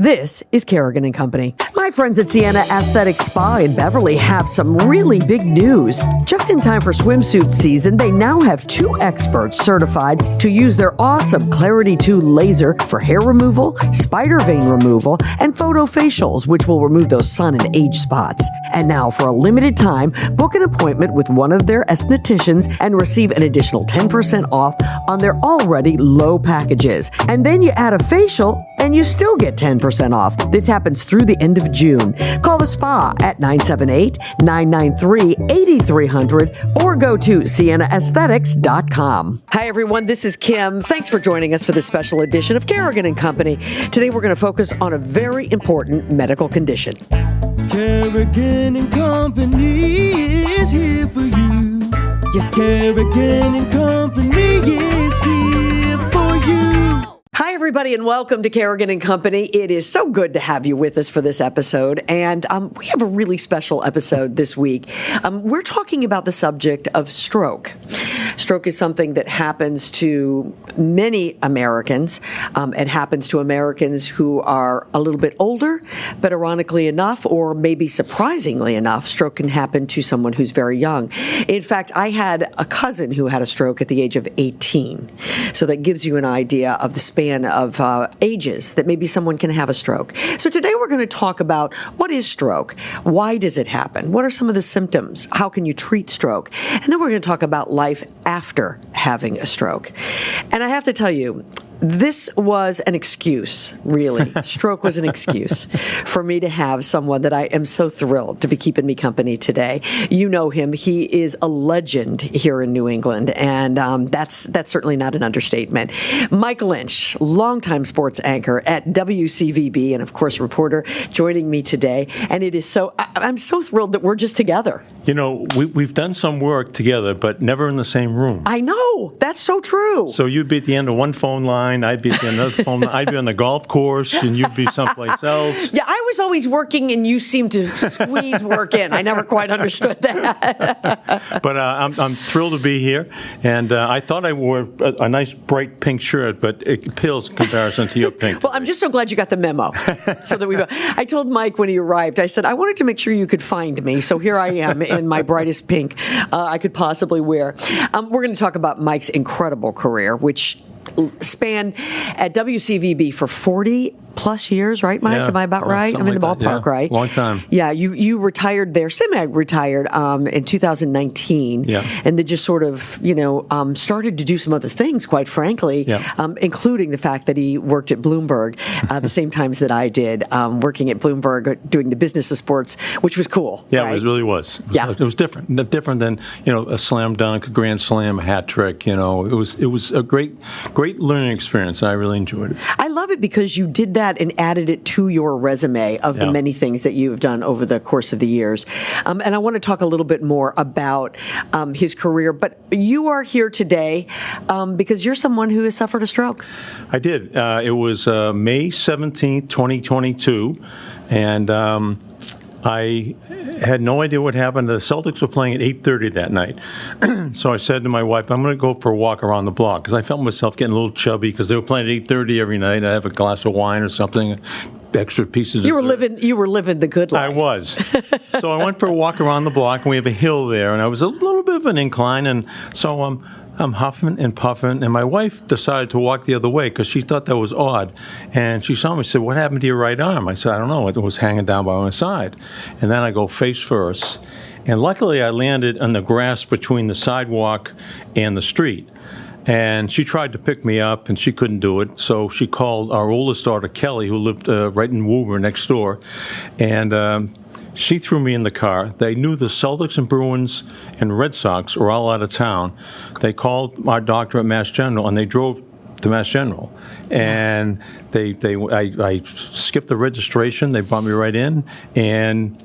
This is Kerrigan & Company. My friends at Sienna Aesthetic Spa in Beverly have some really big news. Just in time for swimsuit season, they now have 2 experts certified to use their awesome Clarity 2 laser for hair removal, spider vein removal, and photofacials, which will remove those sun and age spots. And now, for a limited time, book an appointment with one of their estheticians and receive an additional 10% off on their already low packages. And then you add a facial, and you still get 10% off. This happens through the end of June. Call the spa at 978-993-8300 or go to siennaaesthetics.com. Hi, everyone. This is Kim. Thanks for joining us for this special edition of Kerrigan & Company. Today, we're going to focus on a very important medical condition. Kerrigan & Company is here for you. Yes, Kerrigan & Company is here for you. Hi, everybody, and welcome to Kerrigan & Company. It is so good to have you with us for this episode, and we have a really special episode this week. We're talking about the subject of stroke. Stroke is something that happens to many Americans. It happens to Americans who are a little bit older, but ironically enough, or maybe surprisingly enough, stroke can happen to someone who's very young. In fact, I had a cousin who had a stroke at the age of 18. So that gives you an idea of the span of ages that maybe someone can have a stroke. So today we're going to talk about what is stroke, why does it happen, what are some of the symptoms, how can you treat stroke, and then we're going to talk about life after having a stroke. And I have to tell you, this was an excuse, really. Stroke was an excuse for me to have someone that I am so thrilled to be keeping me company today. You know him. He is a legend here in New England, and that's certainly not an understatement. Mike Lynch, longtime sports anchor at WCVB and, of course, reporter, joining me today. And it is I'm so thrilled that we're just together. You know, we've done some work together, but never in the same room. I know. That's so true. So you'd be at the end of one phone line, I'd be at the end of the phone line, I'd be on the golf course, and you'd be someplace else. Yeah, I was always working, and you seemed to squeeze work in. I never quite understood that. But I'm thrilled to be here, and I thought I wore a nice bright pink shirt, but it pales in comparison to your pink. Well, I'm just so glad you got the memo. So that I told Mike when he arrived, I said, I wanted to make sure you could find me. So here I am in my brightest pink I could possibly wear. We're going to talk about Mike's incredible career, which spanned at WCVB for 40 plus years, right, Mike? Yeah. Am I about right? I'm in the ballpark, right? Long time. Yeah, you retired there, semi-retired in 2019, and then just sort of, started to do some other things, quite frankly, including the fact that he worked at Bloomberg the same times that I did, working at Bloomberg, doing the business of sports, which was cool. Yeah, right? it really was. It was different. Different than, a slam dunk, a grand slam, a hat trick. It was a great learning experience. I really enjoyed it. I love it because you did that and added it to your resume of the many things that you have done over the course of the years. And I want to talk a little bit more about his career. But you are here today because you're someone who has suffered a stroke. I did. It was May 17th, 2022. And I had no idea what happened. The Celtics were playing at 8:30 that night. So I said to my wife, I'm going to go for a walk around the block, because I felt myself getting a little chubby because they were playing at 8:30 every night. I'd have a glass of wine or something, extra pieces of You were living the good life. I was. So I went for a walk around the block, and we have a hill there, and I was a little bit of an incline, and so I'm huffing and puffing, and my wife decided to walk the other way because she thought that was odd. And she saw me and said, what happened to your right arm? I said, I don't know. It was hanging down by my side. And then I go face first. And luckily, I landed on the grass between the sidewalk and the street. And she tried to pick me up, and she couldn't do it. So she called our oldest daughter, Kelly, who lived right in Woburn next door. And she threw me in the car. They knew the Celtics and Bruins and Red Sox were all out of town. They called our doctor at Mass General, and they drove to Mass General. And I skipped the registration. They brought me right in, and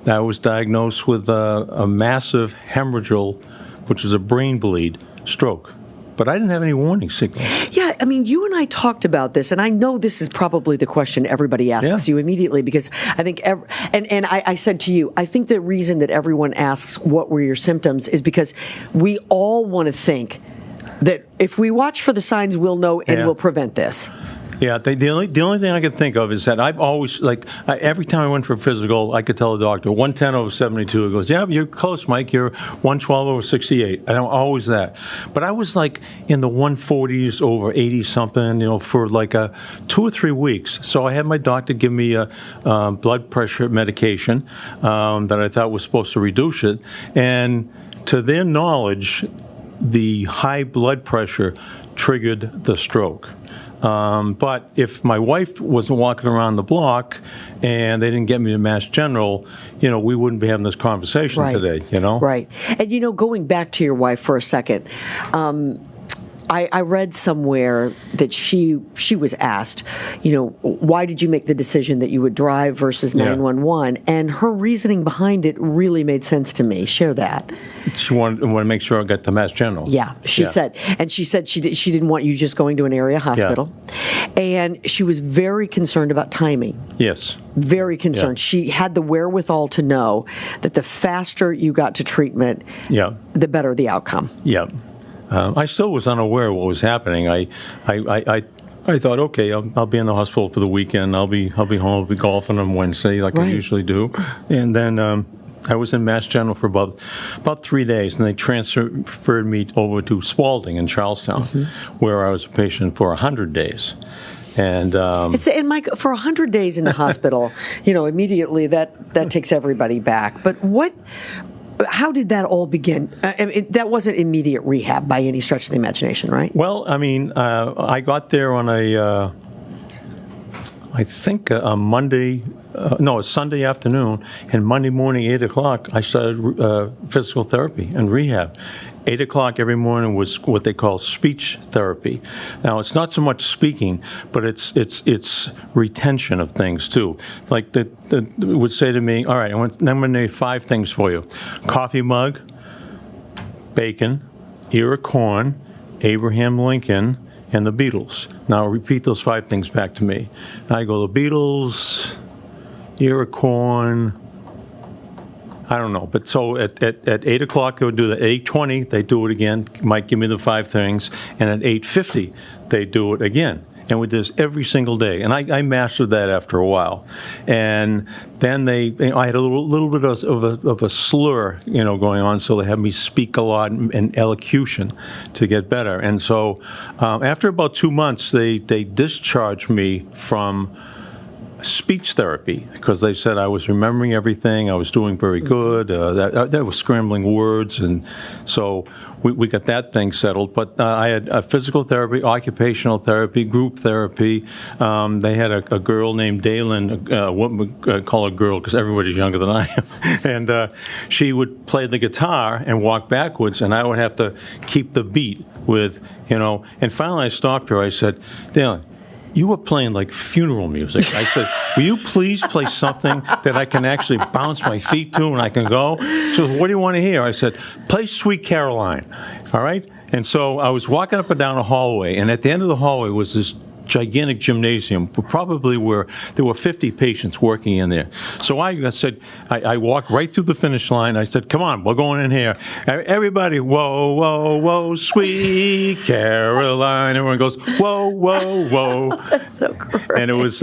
I was diagnosed with a massive hemorrhageal, which is a brain bleed, stroke. But I didn't have any warning signals. Yeah, I mean, you and I talked about this, and I know this is probably the question everybody asks you immediately, because I think, I said to you, I think the reason that everyone asks what were your symptoms is because we all want to think that if we watch for the signs, we'll know and we'll prevent this. Yeah, the only thing I can think of is that I've always, every time I went for a physical, I could tell the doctor, 110/72. He goes, yeah, you're close, Mike. You're 112/68. And I'm always that. But I was like in the 140s/80-something, for like 2 or 3 weeks. So I had my doctor give me a blood pressure medication that I thought was supposed to reduce it. And to their knowledge, the high blood pressure triggered the stroke. But if my wife wasn't walking around the block and they didn't get me to Mass General, we wouldn't be having this conversation today, Right. And, going back to your wife for a second, I read somewhere that she was asked, why did you make the decision that you would drive versus 911? And her reasoning behind it really made sense to me. Share that. She wanted to make sure I got to Mass General. Yeah, she said she didn't want you just going to an area hospital. Yeah. And she was very concerned about timing. Yes. Very concerned. Yeah. She had the wherewithal to know that the faster you got to treatment, the better the outcome. Yeah. I still was unaware of what was happening. I thought, okay, I'll be in the hospital for the weekend. I'll be home. I'll be golfing on Wednesday like I usually do. And then I was in Mass General for about 3 days, and they transferred me over to Spaulding in Charlestown, where I was a patient for 100 days. And Mike, for 100 days in the hospital, immediately that takes everybody back. But how did that all begin? That wasn't immediate rehab by any stretch of the imagination, right? Well, I got there on a Monday, a Sunday afternoon, and Monday morning, 8 o'clock, I started physical therapy and rehab. 8 o'clock every morning was what they call speech therapy. Now, it's not so much speaking, but it's retention of things, too. Like, it would say to me, all right, I'm going to name 5 things for you. Coffee mug, bacon, ear of corn, Abraham Lincoln, and the Beatles. Now, repeat those 5 things back to me. And I go, the Beatles, ear of corn, I don't know, but so at 8 o'clock they would do that. At 8:20 they do it again. Might give me the 5 things, and at 8:50 they do it again. And we did this every single day, and I mastered that after a while. And then I had a little bit of a slur, going on, so they had me speak a lot and elocution to get better. And so after about 2 months, they discharged me from speech therapy because they said I was remembering everything. I was doing very good. That was scrambling words, and so we got that thing settled. But I had physical therapy, occupational therapy, group therapy. They had a girl named Dalen, call her girl because everybody's younger than I am, and she would play the guitar and walk backwards, and I would have to keep the beat with, And finally I stopped her. I said, Dalen, you were playing like funeral music. I said, will you please play something that I can actually bounce my feet to and I can go? So what do you want to hear? I said, play Sweet Caroline. All right? And so I was walking up and down a hallway, and at the end of the hallway was this gigantic gymnasium, probably where there were 50 patients working in there. So I said, I walked right through the finish line. I said, come on, we're going in here. Everybody, whoa, whoa, whoa, Sweet Caroline. Everyone goes, whoa, whoa, whoa. That's so great. And it was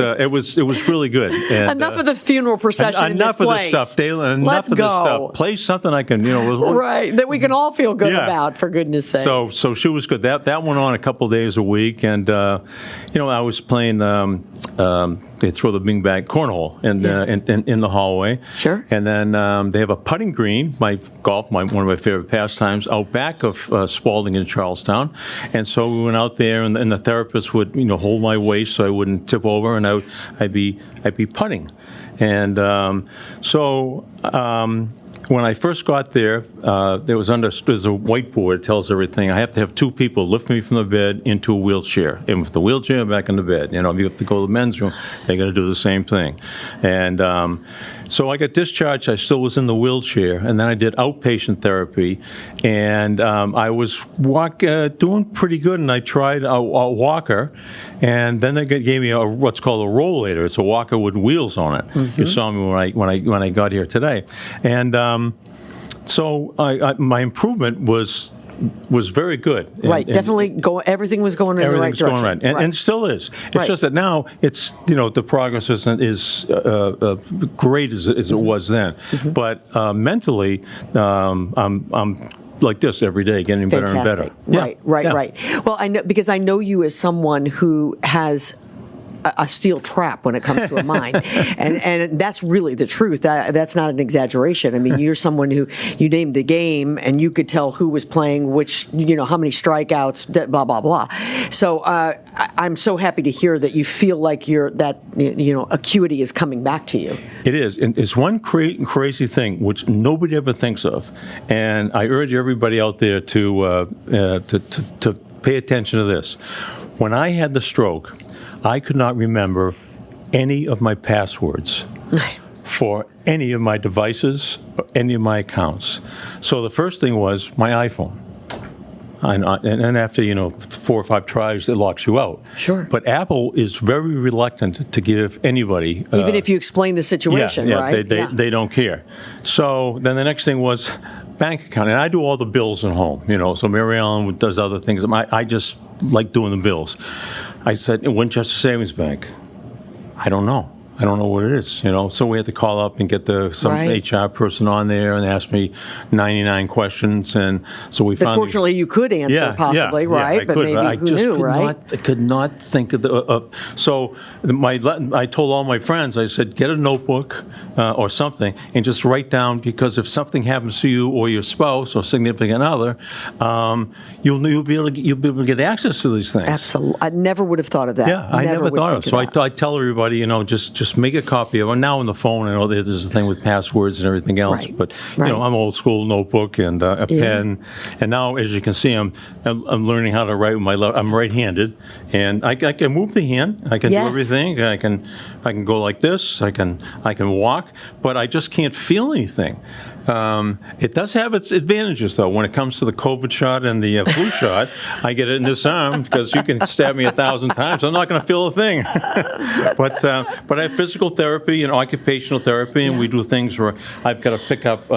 really good. And, enough of the funeral procession enough in this of place. the stuff, Dalen. Enough Let's of go. the stuff. Play something I can, right, that we can all feel good about, for goodness sake. So she was good. That went on a couple of days a week, and I was playing. They throw the beanbag cornhole in the hallway. Sure. And then they have a putting green. One of my favorite pastimes, out back of Spaulding in Charlestown. And so we went out there, and the therapist would hold my waist so I wouldn't tip over, and I'd be putting. And when I first got there, there's a whiteboard that tells everything. I have to have 2 people lift me from the bed into a wheelchair. And with the wheelchair, back in the bed. If you have to go to the men's room, they got to do the same thing. And so I got discharged. I still was in the wheelchair. And then I did outpatient therapy. And I was doing pretty good. And I tried a walker. And then they gave me what's called a rollator. It's a walker with wheels on it. Mm-hmm. You saw me when I got here today. And so my improvement was was very good. Right, definitely everything was going in the right direction. Everything's going right, and still is. It's just that now it's, the progress isn't as great as it was then. But mentally, I'm like this every day, getting better and better. Right. Well, I know, because I know you as someone who has a steel trap when it comes to a mind, and that's really the truth. That's not an exaggeration. I mean, you're someone who, you named the game, and you could tell who was playing which, how many strikeouts, blah blah blah. So I'm so happy to hear that you feel like that acuity is coming back to you. It is, and it's one crazy thing which nobody ever thinks of, and I urge everybody out there to pay attention to this. When I had the stroke, I could not remember any of my passwords for any of my devices, or any of my accounts. So the first thing was my iPhone. And after, 4 or 5 tries, it locks you out. Sure. But Apple is very reluctant to give anybody... Even if you explain the situation, right? They don't care. So then the next thing was bank account. And I do all the bills at home, so Mary Ellen does other things. I just like doing the bills. I said, Winchester Savings Bank. I don't know what it is, So we had to call up and get some HR person on there and ask me 99 questions, and so we found. Fortunately, you could answer possibly, right? But maybe who knew, right? I could not think of so I told all my friends, I said, get a notebook or something and just write down, because if something happens to you or your spouse or significant other, you'll be able to get access to these things. Absolutely, I never would have thought of that. Yeah, I never thought of it. So I tell everybody, just make a copy of it. Now on the phone, I know there's a thing with passwords and everything else, but I'm old school, notebook and a pen. And now, as you can see, I'm learning how to write with my left. I'm right-handed, and I can move the hand. I can do everything. I can go like this. I can walk, but I just can't feel anything. It does have its advantages, though. When it comes to the COVID shot and the flu shot, I get it in this arm, because you can stab me 1,000 times. I'm not going to feel a thing. But I have physical therapy and occupational therapy, and we do things where I've got to pick up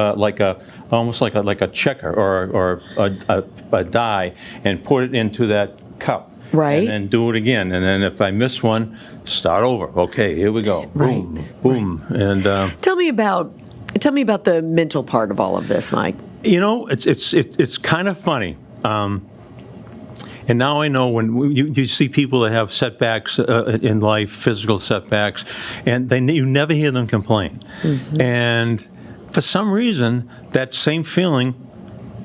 almost like a checker or a die and put it into that cup. Right. And then do it again. And then if I miss one, start over. Okay, here we go. Boom, boom. And Tell me about the mental part of all of this, Mike. It's kind of funny. And now I know when you see people that have setbacks in life, physical setbacks, and you never hear them complain. Mm-hmm. And for some reason, that same feeling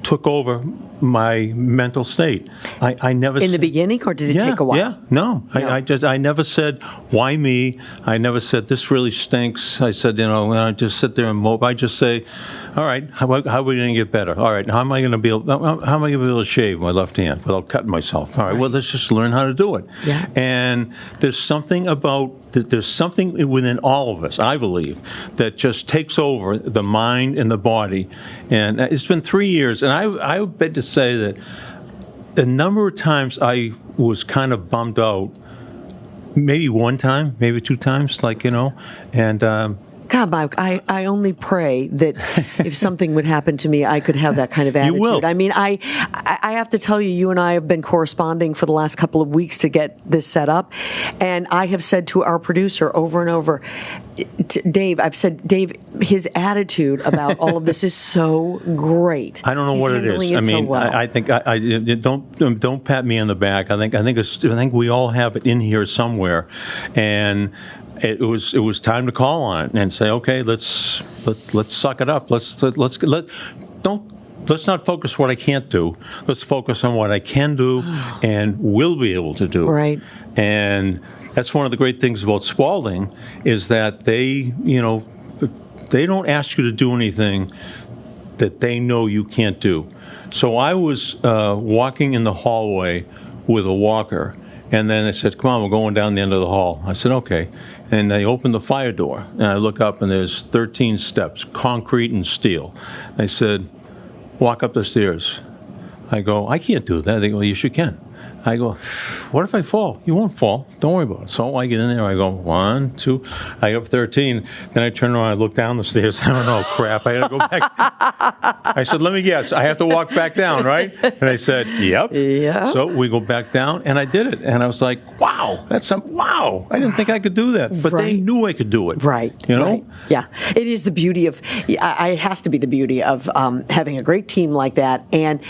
took over my mental state. I never in the beginning, or did it take a while? Yeah, no. I never said, why me? I never said, this really stinks. I said, I just sit there and mope. I just say, all right, how are we going to get better? All right, how am I going to be able to shave my left hand without cutting myself? All right, well, let's just learn how to do it. Yeah. And there's something within all of us, I believe, that just takes over the mind and the body. And it's been 3 years, and I would bet to say that the number of times I was kind of bummed out, maybe one time, maybe 2 times, and God, Mike, I only pray that if something would happen to me, I could have that kind of attitude. You will. I mean, I have to tell you, you and I have been corresponding for the last couple of weeks to get this set up, and I have said to our producer over and over, Dave, Dave, his attitude about all of this is so great. I don't know what it is. I mean, so well. I think don't pat me on the back. I think we all have it in here somewhere, and it was time to call on it and say, okay, let's suck it up. Let's not focus what I can't do. Let's focus on what I can do and will be able to do. Right. And that's one of the great things about Spaulding, is that they don't ask you to do anything that they know you can't do. So I was walking in the hallway with a walker, and then they said, come on, we're going down the end of the hall. I said, okay. And they opened the fire door, and I look up, and there's 13 steps, concrete and steel. They said, walk up the stairs. I go, I can't do that. They go, yes, you can. I go, what if I fall? You won't fall. Don't worry about it. So I get in there. I go, 1, 2. I go up 13. Then I turn around. I look down the stairs. I don't know. Crap. I got to go back. I said, let me guess. I have to walk back down, right? And they said, yep. Yeah. So we go back down, and I did it. And I was like, wow. Wow. I didn't think I could do that. But they knew I could do it. Right. You know? Right. Yeah. It is the beauty of, it has to be the beauty of having a great team like that. And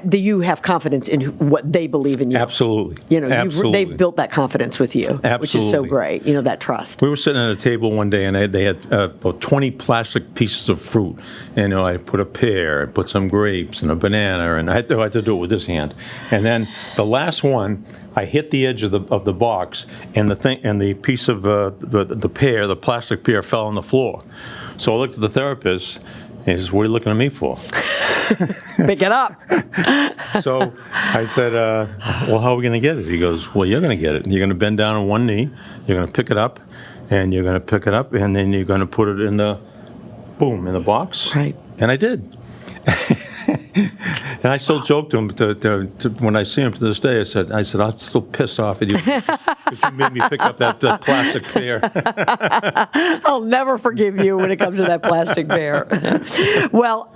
do you have confidence in what they believe in you? Absolutely. You know, Absolutely. they've built that confidence with you, Absolutely. which is so great. You know, that trust. We were sitting at a table one day, and they had about 20 plastic pieces of fruit. And, you know, I put a pear, I put some grapes, and a banana, and I had to do it with this hand. And then the last one, I hit the edge of the box, and the piece of the pear, the plastic pear, fell on the floor. So I looked at the therapist, and he says, "What are you looking at me for?" Pick it up. So I said, well, how are we going to get it? He goes, well, you're going to get it. You're going to bend down on one knee, you're going to pick it up, and you're going to pick it up, and then you're going to put it in the box. Right. And I did. And I still joke to him when I see him to this day. I said, I'm still pissed off at you because you made me pick up that plastic pear. I'll never forgive you when it comes to that plastic bear. Well,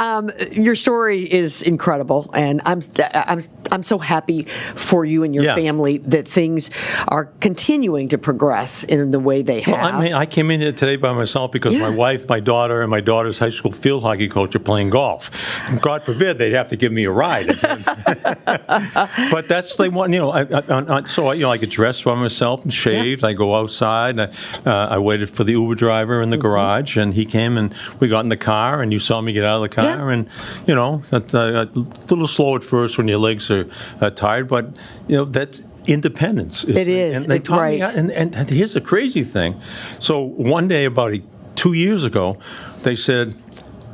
your story is incredible, and I'm so happy for you and your family that things are continuing to progress in the way they have. Well, I came in here today by myself because my wife, my daughter, and my daughter's high school field hockey coach are playing golf. God forbid they'd have to give me a ride. But that's they want, you know. So I get dressed by myself and shaved. I go outside. And I waited for the Uber driver in the garage, and he came, and we got in the car, and you saw me get out of the car, and you know, a little slow at first when your legs are tired, but you know that's independence. It is. And they taught me, and here's the crazy thing. So one day, about 2 years ago, they said,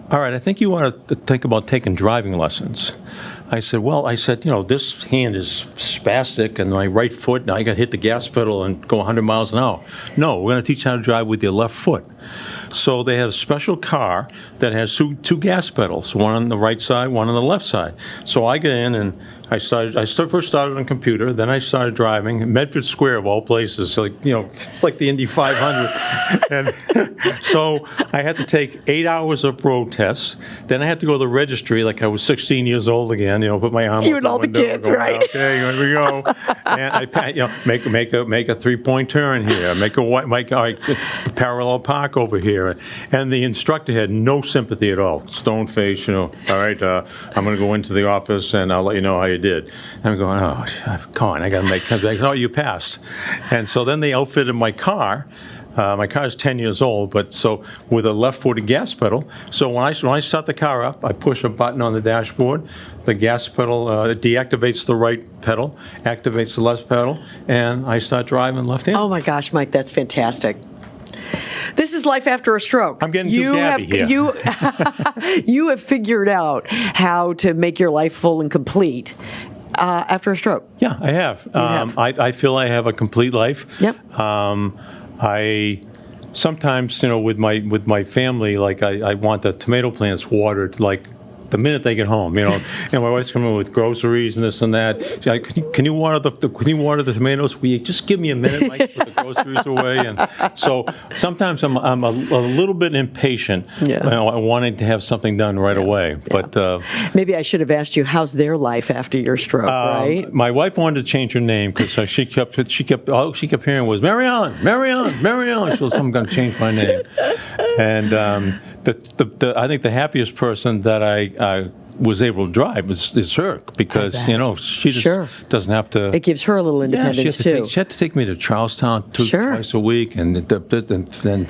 all right, I think you want to think about taking driving lessons. I said, you know, this hand is spastic, and my right foot, now I got to hit the gas pedal and go 100 miles an hour. No, we're going to teach you how to drive with your left foot. So they had a special car that has two gas pedals, one on the right side, one on the left side. So I get in, and I first started on computer, then I started driving. Medford Square, of all places, like, you know, it's like the Indy 500. And so I had to take 8 hours of road tests. Then I had to go to the registry like I was 16 years old again, you know, put my arm you out and the all window, the kids, right? Okay, here we go. And I, you know, make a 3-point turn here, make a parallel park over here. And the instructor had no sympathy at all. Stone face, you know, all right, I'm going to go into the office, and I'll let you know how you did. And I'm going, oh, come on, I got to make, oh, you passed. And so then they outfitted my car. My car is 10 years old, but so with a left-footed gas pedal. So when I start the car up, I push a button on the dashboard. The gas pedal deactivates the right pedal, activates the left pedal, and I start driving left-handed. Oh my gosh, Mike, that's fantastic. This is life after a stroke. I'm getting too gabby here. You have figured out how to make your life full and complete after a stroke. Yeah, I have. I feel I have a complete life. Yep. I sometimes, you know, with my family, like I want the tomato plants watered like the minute they get home, you know. And my wife's coming with groceries and this and that. She's like, can you water the tomatoes? Will you just give me a minute, Mike, to put the groceries away? And so sometimes I'm a little bit impatient, you know, wanting to have something done right away. But maybe I should have asked you, how's their life after your stroke, right? My wife wanted to change her name because she kept all she kept hearing was Mary Ellen. She goes, I'm going to change my name. And I think the happiest person that I was able to drive is her, because you know she just doesn't have to. It gives her a little independence too. She had to take me to Charlestown twice a week, and then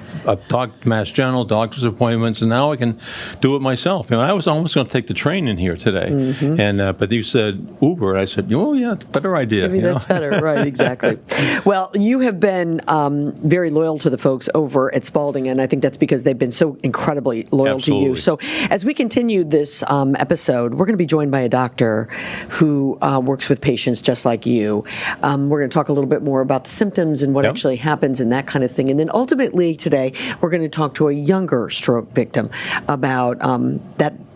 Mass General, doctor's appointments, and now I can do it myself. I was almost going to take the train in here today, and but you said Uber, and I said, oh yeah, better idea. Maybe that's better, right? Exactly. Well, you have been very loyal to the folks over at Spaulding, and I think that's because they've been so incredibly loyal to you. So as we continue this episode episode, we're going to be joined by a doctor who works with patients just like you. We're going to talk a little bit more about the symptoms and what actually happens and that kind of thing. And then ultimately today, we're going to talk to a younger stroke victim about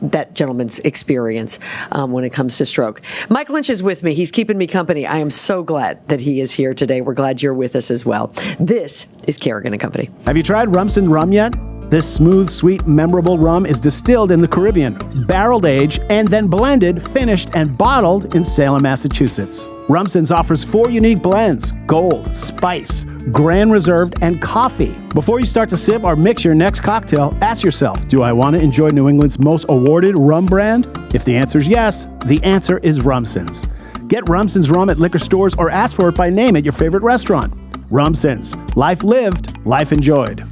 that gentleman's experience when it comes to stroke. Mike Lynch is with me. He's keeping me company. I am so glad that he is here today. We're glad you're with us as well. This is Kerrigan & Company. Have you tried Rumson rum yet? This smooth, sweet, memorable rum is distilled in the Caribbean, barreled aged, and then blended, finished, and bottled in Salem, Massachusetts. Rumson's offers 4 unique blends: Gold, Spice, Grand Reserve, and Coffee. Before you start to sip or mix your next cocktail, ask yourself, do I want to enjoy New England's most awarded rum brand? If the answer is yes, the answer is Rumson's. Get Rumson's rum at liquor stores or ask for it by name at your favorite restaurant. Rumson's. Life lived, life enjoyed.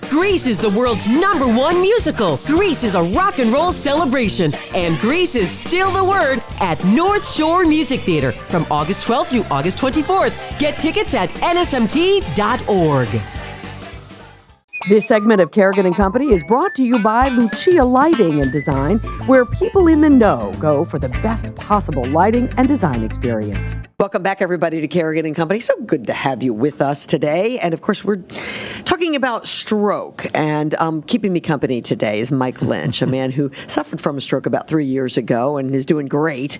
Grease is the world's #1 musical. Grease is a rock and roll celebration, and Grease is still the word at North Shore Music Theater from August 12th through August 24th. Get tickets at nsmt.org. This segment of Kerrigan & Company is brought to you by Lucia Lighting and Design, where people in the know go for the best possible lighting and design experience. Welcome back, everybody, to Kerrigan & Company. So good to have you with us today. And, of course, we're talking about stroke. And keeping me company today is Mike Lynch, a man who suffered from a stroke about 3 years ago and is doing great.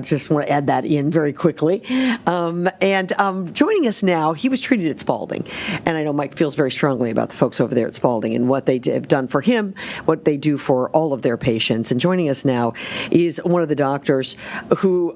Just want to add that in very quickly. Joining us now, he was treated at Spaulding. And I know Mike feels very strongly about the folks over there at Spaulding and what they have done for him, what they do for all of their patients. And joining us now is one of the doctors who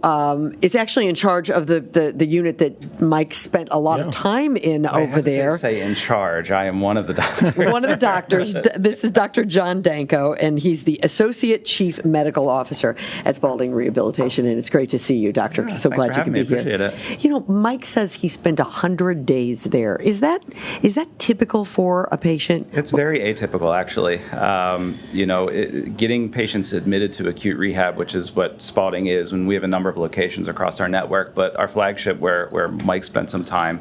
is actually in charge of the unit that Mike spent a lot of time in over there. I say in charge. I am one of the doctors. One of the doctors. This is Dr. John Danko, and he's the Associate Chief Medical Officer at Spaulding Rehabilitation. And it's great to see you, Doctor. So glad you could be here. Appreciate it. You know, Mike says he spent 100 days there. Is that typical for a patient? It's very atypical, actually. Getting patients admitted to acute rehab, which is what Spaulding is, and we have a number of locations across our network, but our flagship where Mike spent some time,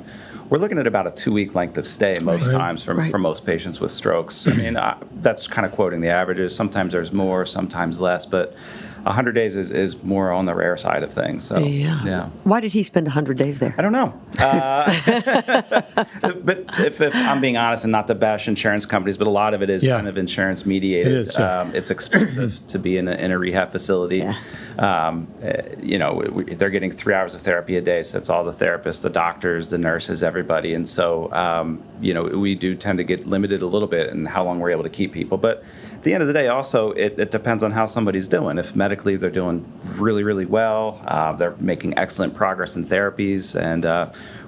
we're looking at about a 2-week length of stay most times for most patients with strokes. I mean, that's kind of quoting the averages. Sometimes there's more, sometimes less, but 100 days is more on the rare side of things. So, yeah. Why did he spend 100 days there? I don't know. But if I'm being honest, and not to bash insurance companies, but a lot of it is kind of insurance mediated. It is, it's expensive to be in a rehab facility. They're getting 3 hours of therapy a day, so that's all the therapists, the doctors, the nurses, everybody. And so, we do tend to get limited a little bit in how long we're able to keep people. But at the end of the day, also, it depends on how somebody's doing. If medically they're doing really, really well, they're making excellent progress in therapies, and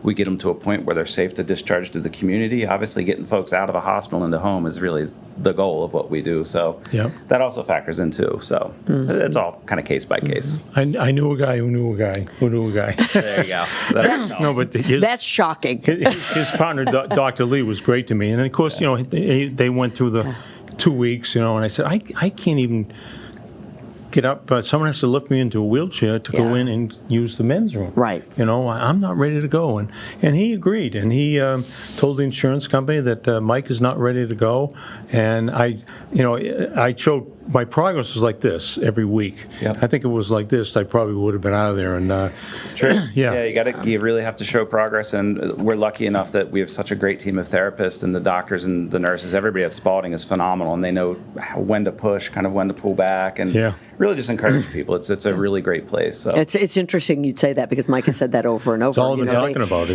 we get them to a point where they're safe to discharge to the community. Obviously, getting folks out of a hospital into home is really the goal of what we do. So that also factors in too. So it's all kind of case by case. I knew a guy who knew a guy who knew a guy. There you go. That's shocking. His partner, Dr. Lee, was great to me. And of course, they went through the 2 weeks, and I said, I can't even get up, but someone has to lift me into a wheelchair to go in and use the men's room. Right. I'm not ready to go. And he agreed. And he told the insurance company that Mike is not ready to go. And I showed my progress was like this every week. I think it was like this, I probably would have been out of there. And it's true. You really have to show progress. And we're lucky enough that we have such a great team of therapists, and the doctors and the nurses. Everybody at Spaulding is phenomenal, and they know when to push, kind of when to pull back, and really just encourage people. It's a really great place. So it's interesting you'd say that, because Mike has said that over and over. That's all I've been talking about.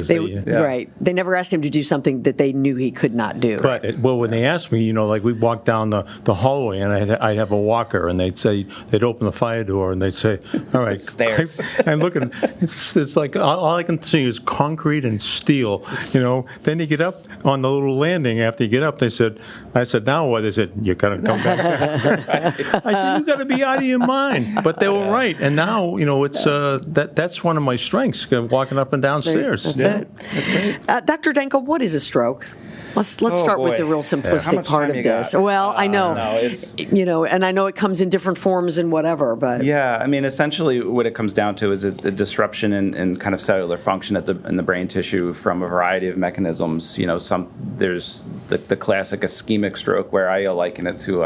Right. They never asked him to do something that they knew he could not do. But when they asked me, like we walked down the hallway, and I'd have a walker, and they'd open the fire door, and they'd say, "All right, stairs." And look, it's like all I can see is concrete and steel. Then you get up on the little landing. After you get up, I said, "Now what?" They said, "You gotta come back." I said, "You gotta be out of your mind." But they were right. And now, it's that's one of my strengths, walking up and down stairs. That's it. Dr. Danko, what is a stroke? Let's start with the real simplistic part of this. Well, I know, and I know it comes in different forms and whatever, but essentially what it comes down to is a disruption in kind of cellular function in the brain tissue from a variety of mechanisms. There's the classic ischemic stroke, where I liken it to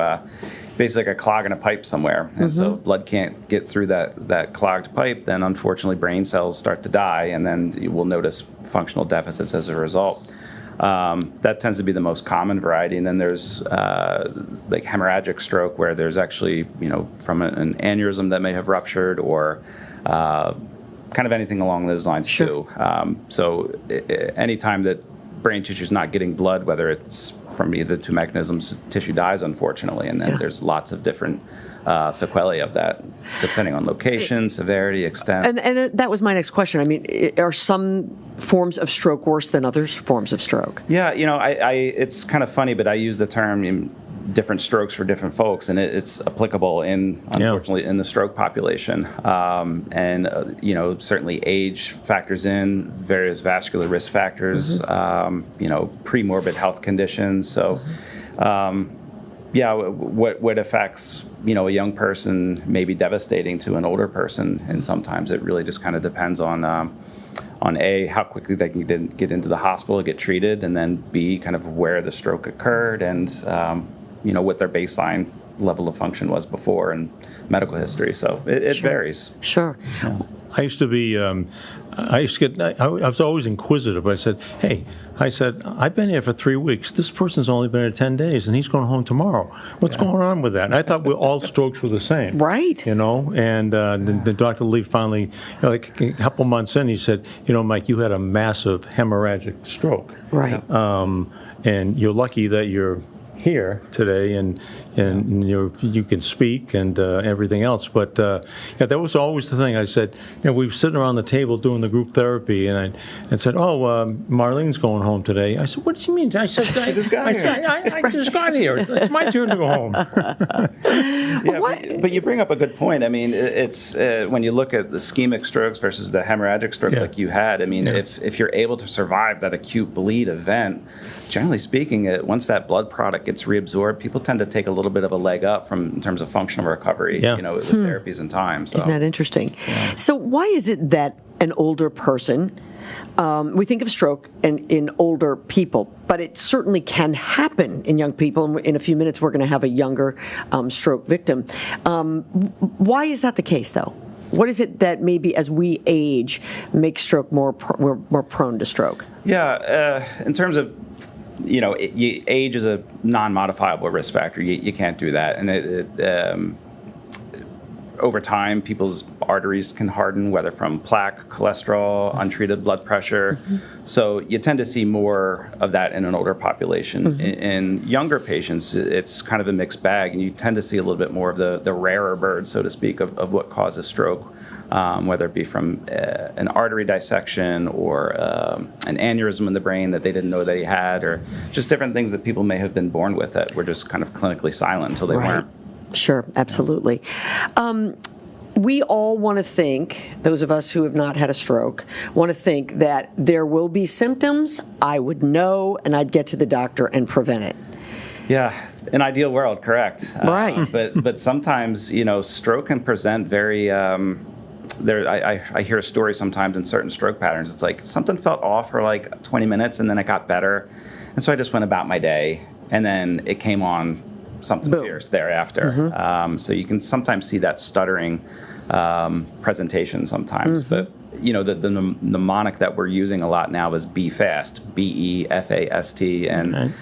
basically like a clog in a pipe somewhere. And so blood can't get through that clogged pipe, then unfortunately brain cells start to die, and then you will notice functional deficits as a result. That tends to be the most common variety. And then there's like hemorrhagic stroke, where there's actually, from an aneurysm that may have ruptured, or kind of anything along those lines too. So anytime that brain tissue is not getting blood, whether it's from either two mechanisms, tissue dies, unfortunately, and then there's lots of different sequelae of that, depending on location, severity, extent. And that was my next question. I mean, are some forms of stroke worse than other forms of stroke? Yeah, it's kind of funny, but I use the term different strokes for different folks, and it's applicable unfortunately, in the stroke population. Certainly age factors in, various vascular risk factors, pre-morbid health conditions. So, what affects, a young person may be devastating to an older person, and sometimes it really just kind of depends on A, how quickly they can get into the hospital, get treated, and then B, kind of where the stroke occurred, and what their baseline level of function was before, and medical history. So it varies. Sure. Yeah. I was always inquisitive. I said, I've been here for 3 weeks. This person's only been here 10 days, and he's going home tomorrow. What's going on with that? And I thought all strokes were the same. Right. And the Dr. Lee finally, like a couple months in, he said, Mike, you had a massive hemorrhagic stroke. Right. And you're lucky that you're here today, and you can speak and everything else. But that was always the thing. I said, we were sitting around the table doing the group therapy, and I said, Marlene's going home today. I said, what do you mean? I said, I just got here. It's my turn to go home. But you bring up a good point. I mean, it's when you look at the ischemic strokes versus the hemorrhagic stroke like you had, I mean, if you're able to survive that acute bleed event, generally speaking, once that blood product gets reabsorbed, people tend to take a little bit of a leg up in terms of functional recovery, with therapies and time. So. Isn't that interesting? Yeah. So why is it that an older person, we think of stroke in older people, but it certainly can happen in young people. In a few minutes, we're going to have a younger stroke victim. Why is that the case, though? What is it that maybe as we age makes stroke we're more prone to stroke? Yeah, in terms of age is a non-modifiable risk factor. You can't do that, and over time, people's arteries can harden, whether from plaque, cholesterol, untreated blood pressure. So you tend to see more of that in an older population. In younger patients, it's kind of a mixed bag, and you tend to see a little bit more of the rarer birds, so to speak, of what causes stroke. Whether it be from an artery dissection or an aneurysm in the brain that they didn't know they had, or just different things that people may have been born with that were just kind of clinically silent until they weren't. Sure, absolutely. We all want to think, those of us who have not had a stroke, want to think that there will be symptoms, I would know, and I'd get to the doctor and prevent it. Yeah, an ideal world, correct. Right. But sometimes, stroke can present very... I hear a story sometimes in certain stroke patterns. It's like something felt off for like 20 minutes and then it got better. And so I just went about my day, and then it came on something fierce thereafter. So you can sometimes see that stuttering presentation sometimes. But, the mnemonic that we're using a lot now is BEFAST, BEFAST. And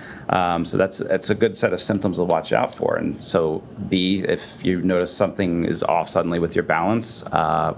so that's a good set of symptoms to watch out for. And so B, if you notice something is off suddenly with your balance,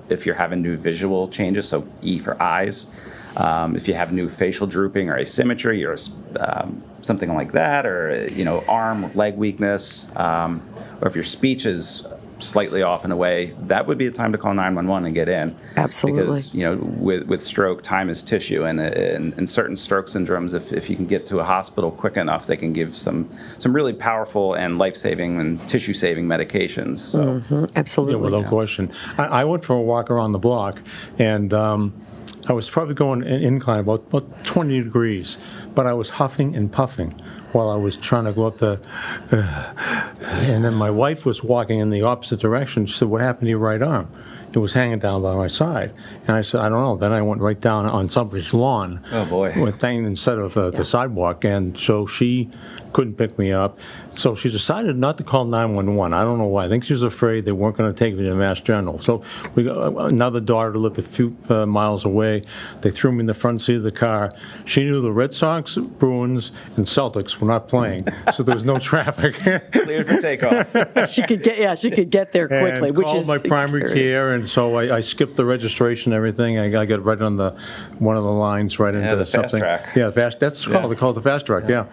if you're having new visual changes, so E for eyes, if you have new facial drooping or asymmetry or something like that, or arm, leg weakness, or if your speech is slightly off in a way, that would be the time to call 911 and get in. Absolutely. Because, with stroke, time is tissue, and in certain stroke syndromes, if you can get to a hospital quick enough, they can give some really powerful and life-saving and tissue-saving medications. So. Absolutely. Yeah, without question. I went for a walk around the block, and I was probably going an incline about 20 degrees, but I was huffing and puffing while I was trying to go up and then my wife was walking in the opposite direction. She said, "What happened to your right arm?" it was hanging down by my side. And I said, I don't know. Then I went right down on somebody's lawn. Oh, boy. Instead of the sidewalk. And so she couldn't pick me up. So she decided not to call 911. I don't know why. I think she was afraid they weren't going to take me to Mass General. So we got another daughter lived a few miles away. They threw me in the front seat of the car. She knew the Red Sox, Bruins, and Celtics were not playing, so there was no traffic. Cleared for takeoff. She could get there quickly, And which called is my primary care, and so I skipped the registration and everything. I got right on one of the lines right into the fast something. track. Yeah, fast. That's called. They call it the fast track. Yeah.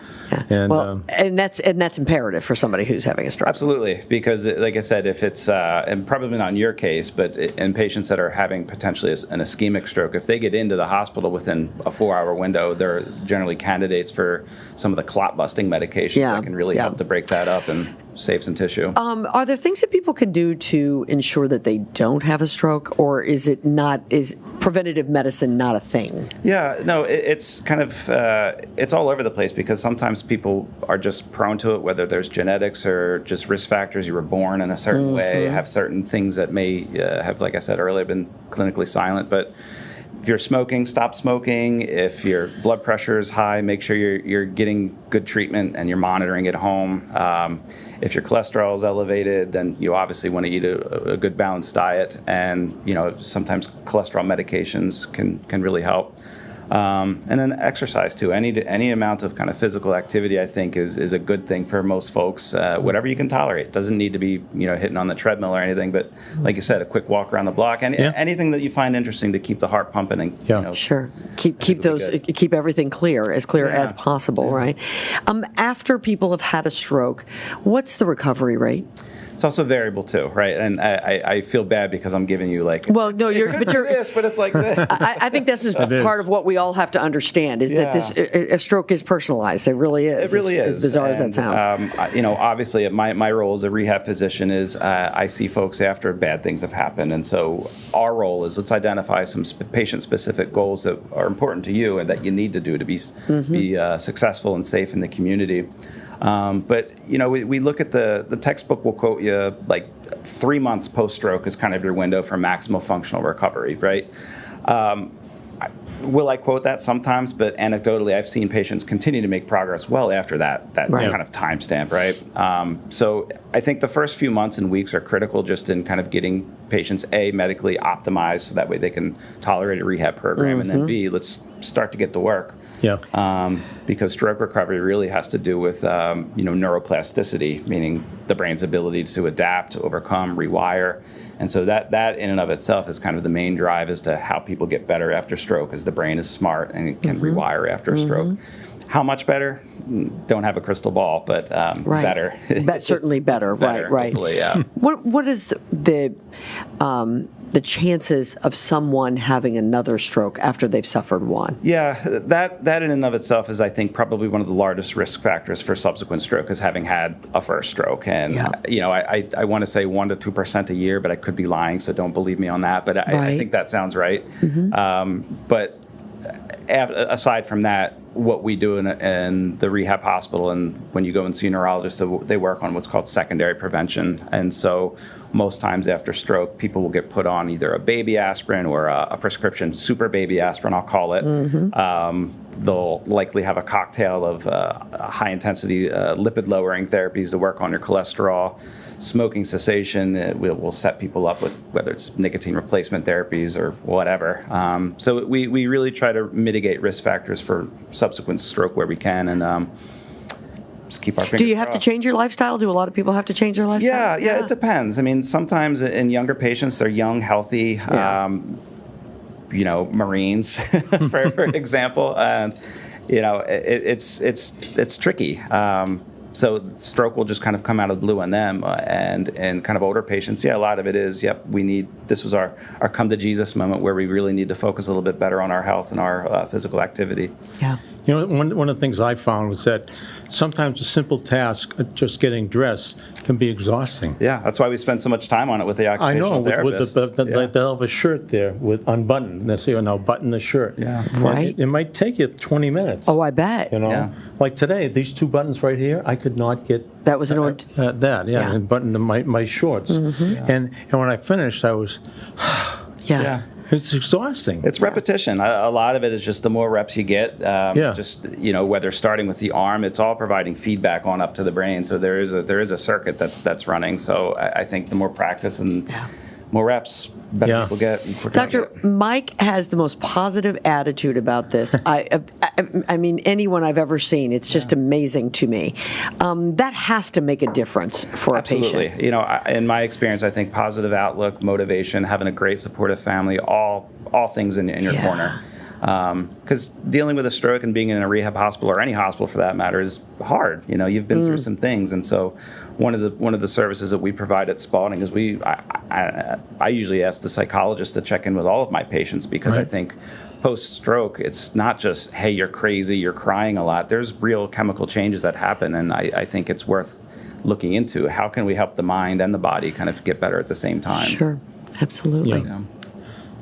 And well, and that's imperative for somebody who's having a stroke. Absolutely, because like I said, if it's, and probably not in your case, but in patients that are having potentially an ischemic stroke, if they get into the hospital within a 4-hour window, they're generally candidates for some of the clot-busting medications that can really help to break that up and save some tissue. Are there things that people can do to ensure that they don't have a stroke, or is preventative medicine not a thing? Yeah, no, it's kind of, it's all over the place because sometimes people are just prone to it, whether there's genetics or just risk factors. You were born in a certain way, have certain things that may have, like I said earlier, been clinically silent. But if you're smoking, stop smoking. If your blood pressure is high, make sure you're getting good treatment and you're monitoring at home. If your cholesterol is elevated, then you obviously want to eat a good balanced diet, and sometimes cholesterol medications can really help. And then exercise too. Any amount of kind of physical activity, I think, is a good thing for most folks. Whatever you can tolerate. Doesn't need to be hitting on the treadmill or anything, but like you said, a quick walk around the block. Anything that you find interesting to keep the heart pumping and sure, keep everything as clear as possible, right? After people have had a stroke, what's the recovery rate? It's also variable too, right? And I feel bad because I'm giving you but it's like this. I think this is part of what we all have to understand is that a stroke is personalized. It really is. It really is. As bizarre as that sounds. Obviously, my role as a rehab physician is I see folks after bad things have happened, and so our role is let's identify some patient-specific goals that are important to you and that you need to do to be successful and safe in the community. But we look at the textbook will quote you like 3 months post-stroke is kind of your window for maximal functional recovery, right? Will I quote that sometimes? But anecdotally, I've seen patients continue to make progress well after that kind of timestamp, right? So I think the first few months and weeks are critical just in kind of getting patients, A, medically optimized so that way they can tolerate a rehab program, and then B, let's start to get to work. Yeah. Because stroke recovery really has to do with neuroplasticity, meaning the brain's ability to adapt, overcome, rewire. And so that in and of itself is kind of the main drive as to how people get better after stroke, as the brain is smart and it can rewire after a stroke. How much better? Don't have a crystal ball, but better. Certainly better. Right. Hopefully, yeah. What is the chances of someone having another stroke after they've suffered one? Yeah, that in and of itself is, I think, probably one of the largest risk factors for subsequent stroke is having had a first stroke. And, I want to say 1% to 2% a year, but I could be lying, so don't believe me on that. But I think that sounds right. But aside from that, what we do in the rehab hospital, and when you go and see a neurologist, they work on what's called secondary prevention. And so most times after stroke, people will get put on either a baby aspirin or a prescription super baby aspirin, I'll call it. They'll likely have a cocktail of high-intensity lipid-lowering therapies to work on your cholesterol. Smoking cessation will set people up with whether it's nicotine replacement therapies or whatever. So we really try to mitigate risk factors for subsequent stroke where we can, and just keep our fingers crossed. Do you have to change your lifestyle? Do a lot of people have to change their lifestyle? Yeah, it depends. I mean, sometimes in younger patients, they're young, healthy, Marines, for example. It's tricky. So stroke will just kind of come out of the blue on them, and kind of older patients, a lot of it is, this was our come to Jesus moment where we really need to focus a little bit better on our health and our physical activity. You know, one of the things I found was that sometimes a simple task, just getting dressed, can be exhausting. Yeah, that's why we spend so much time on it with the I know, occupational therapist. they'll have a shirt there with unbuttoned. And they say, "Oh, now button the shirt." Yeah. Right. It might take you 20 minutes. Oh, I bet. You know, Yeah. like today, these 2 buttons right here, I could not get That was an yeah, and button my shorts. And when I finished, I was, Yeah. it's exhausting. It's repetition. A lot of it is just the more reps you get. Just whether starting with the arm, it's all providing feedback on up to the brain. So there is a circuit that's running. So I think the more practice and more reps, better people get. Dr. Mike has the most positive attitude about this. I mean, anyone I've ever seen. It's just amazing to me. That has to make a difference for a Absolutely. patient. You know, in my experience, I think positive outlook, motivation, having a great supportive family, all things in your corner. Because dealing with a stroke and being in a rehab hospital, or any hospital for that matter, is hard. You know, you've been through some things, and so one of the services that we provide at Spaulding is I usually ask the psychologist to check in with all of my patients, because I think post-stroke, it's not just, hey, you're crazy, you're crying a lot. There's real chemical changes that happen, and I think it's worth looking into. How can we help the mind and the body kind of get better at the same time? Sure, absolutely. Yeah.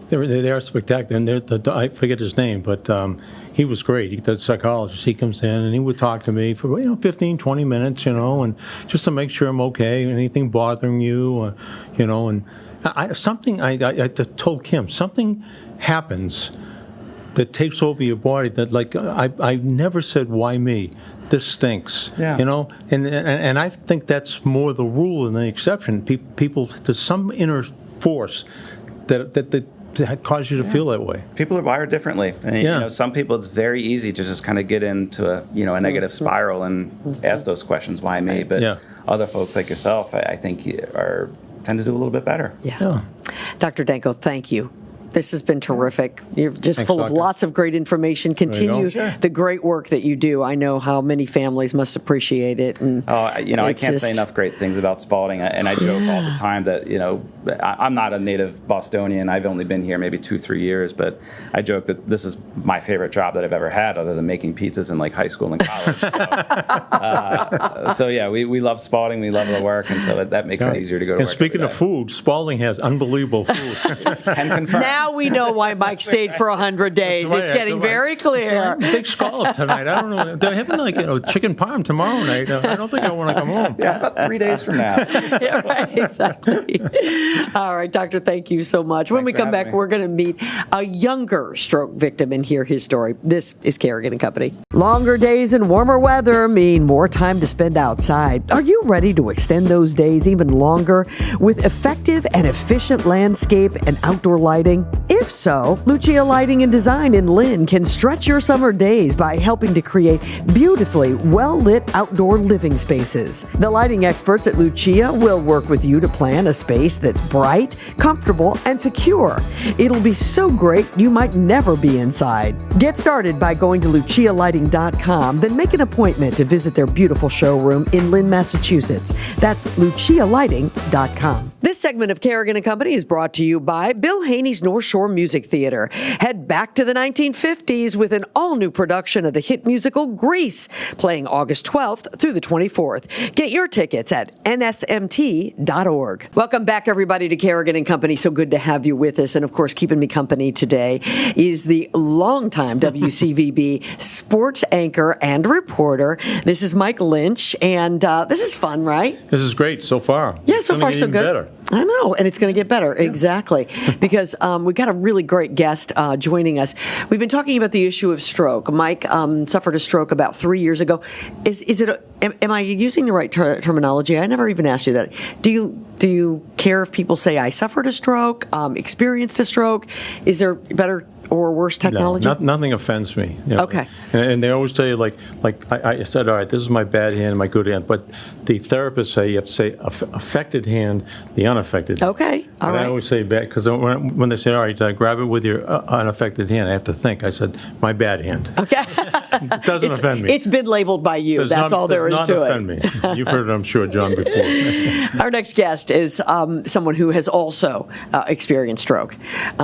They are spectacular. And I forget his name, but he was great. The psychologist, he comes in and he would talk to me for 15, 20 minutes, and just to make sure I'm okay, anything bothering you, and I told Kim, something happens that takes over your body that, like, I never said, why me? This stinks, and I think that's more the rule than the exception. People, there's some inner force that cause you to feel that way. People are wired differently, and some people, it's very easy to just kind of get into a negative spiral and ask those questions, why me? But other folks like yourself, I think, tend to do a little bit better. Yeah. Dr. Danko, thank you. This has been terrific. You're just Thanks, full of Doctor. lots of great information. Continue the great work that you do. I know how many families must appreciate it. And I can't say enough great things about Spaulding, and I joke all the time that I'm not a native Bostonian. I've only been here maybe 2-3 years, but I joke that this is my favorite job that I've ever had, other than making pizzas in like high school and college. So we love Spaulding. We love the work, and so that makes it easier to go to and work. Speaking of food, Spaulding has unbelievable food. Can confirm. now we know why Mike stayed for 100 days. Right, It's getting very clear. Big scallop tonight. I don't know. They're having chicken parm tomorrow night. I don't think I want to come home. Yeah, about 3 days from now. Yeah, right, exactly. All right, Doctor, thank you so much. When we come back, we're going to meet a younger stroke victim and hear his story. This is Kerrigan & Company. Longer days and warmer weather mean more time to spend outside. Are you ready to extend those days even longer with effective and efficient landscape and outdoor lighting? If so, Lucia Lighting and Design in Lynn can stretch your summer days by helping to create beautifully well-lit outdoor living spaces. The lighting experts at Lucia will work with you to plan a space that's bright, comfortable, and secure. It'll be so great you might never be inside. Get started by going to lucialighting.com, then make an appointment to visit their beautiful showroom in Lynn, Massachusetts. That's lucialighting.com. This segment of Kerrigan & Company is brought to you by Bill Haney's North Shore Music Theater. Head back to the 1950s with an all-new production of the hit musical Grease, playing August 12th through the 24th. Get your tickets at nsmt.org. Welcome back, everybody, to Kerrigan & Company. So good to have you with us. And, of course, keeping me company today is the longtime WCVB sports anchor and reporter. This is Mike Lynch, and this is fun, right? This is great so far. Yeah, so far so good. Better. I know, and it's going to get better. Yeah. Exactly, because we've got a really great guest joining us. We've been talking about the issue of stroke. Mike suffered a stroke about 3 years ago. Am I using the right terminology? I never even asked you that. Do you care if people say I suffered a stroke, experienced a stroke? Is there better or worse technology? No, nothing offends me. Okay. And they always tell you, like I said, all right, this is my bad hand, my good hand. But the therapists say you have to say affected hand, the unaffected hand. Okay, all right. I always say bad, because when they say, all right, grab it with your unaffected hand, I have to think. I said, my bad hand. Okay. It doesn't offend me. It's been labeled by you. That's all there is to Does not offend me. You've heard it, I'm sure, John, before. Our next guest is someone who has also experienced stroke.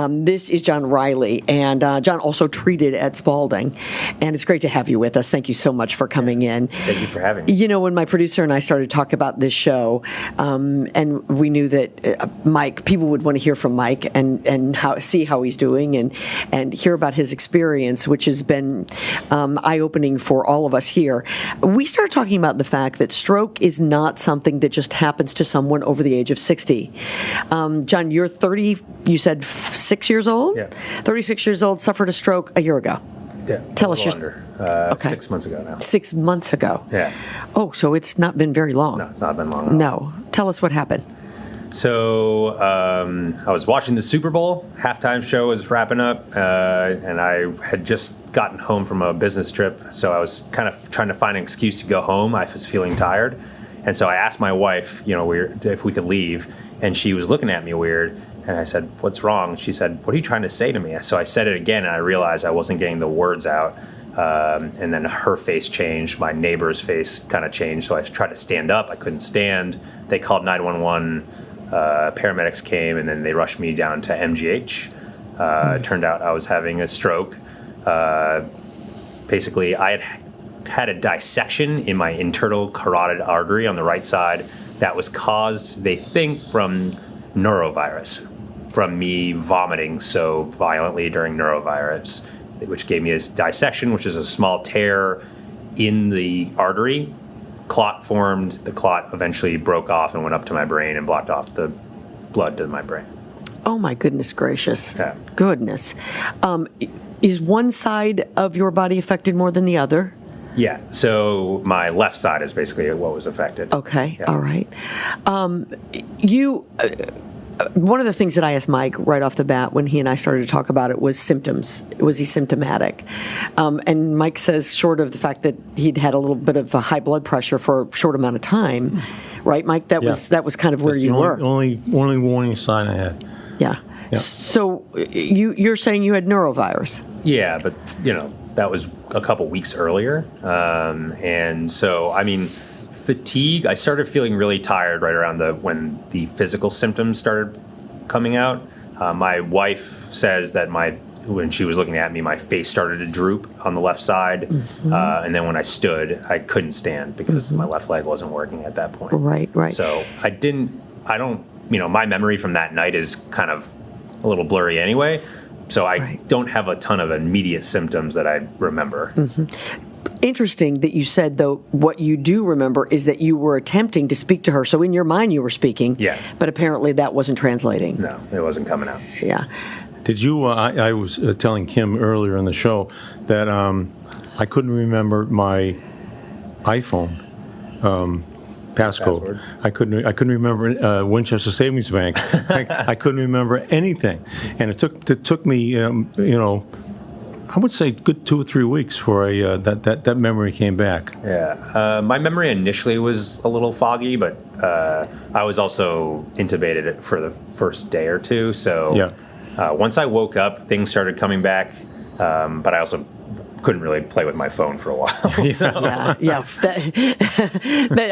This is John Riley, and John also treated at Spaulding. And it's great to have you with us. Thank you so much for coming in. Thank you for having me. You know, when my producer and I started to talk about this show, and we knew that Mike, people would want to hear from Mike and see how he's doing and hear about his experience, which has been eye-opening for all of us here. We started talking about the fact that stroke is not something that just happens to someone over the age of 60. John, you're 30, you said 6 years old? Yeah. 36 years old, suffered a stroke a year ago. Yeah. Tell us under. Okay. 6 months ago now. 6 months ago. Yeah. Oh, so it's not been very long. No, it's not been long. No. Tell us what happened. So I was watching the Super Bowl. Halftime show was wrapping up, and I had just gotten home from a business trip. So I was kind of trying to find an excuse to go home. I was feeling tired. And so I asked my wife, if we could leave. And she was looking at me weird. And I said, "What's wrong?" She said, "What are you trying to say to me?" So I said it again, and I realized I wasn't getting the words out. And then her face changed. My neighbor's face kind of changed. So I tried to stand up. I couldn't stand. They called 911. Paramedics came, and then they rushed me down to MGH. It turned out I was having a stroke. Basically, I had a dissection in my internal carotid artery on the right side that was caused, they think, from norovirus, from me vomiting so violently during norovirus, which gave me a dissection, which is a small tear in the artery. Clot formed. The clot eventually broke off and went up to my brain and blocked off the blood to my brain. Oh, my goodness gracious. Yeah. Goodness. Is one side of your body affected more than the other? Yeah, so my left side is basically what was affected. Okay, Yeah. all right. One of the things that I asked Mike right off the bat when he and I started to talk about it was symptoms. Was he symptomatic? And Mike says, short of the fact that he'd had a little bit of a high blood pressure for a short amount of time, right, Mike? That was kind of where That's you the were. only warning sign I had. Yeah. So you're saying you had norovirus? Yeah, but, that was a couple weeks earlier. And so, fatigue, I started feeling really tired right around when the physical symptoms started coming out. My wife says that when she was looking at me, my face started to droop on the left side. Mm-hmm. And then when I stood, I couldn't stand because my left leg wasn't working at that point. Right. So my memory from that night is kind of a little blurry anyway. So I don't have a ton of immediate symptoms that I remember. Mm-hmm. Interesting that you said, though, what you do remember is that you were attempting to speak to her. So in your mind you were speaking, but apparently that wasn't translating. No, it wasn't coming out. Yeah. Did you, I was telling Kim earlier in the show that I couldn't remember my iPhone passcode. I couldn't remember Winchester Savings Bank. I couldn't remember anything, and it took me I would say good 2 or 3 weeks for that memory came back. Yeah, my memory initially was a little foggy, but I was also intubated for the first day or two. So once I woke up, things started coming back, but I also couldn't really play with my phone for a while. Yeah.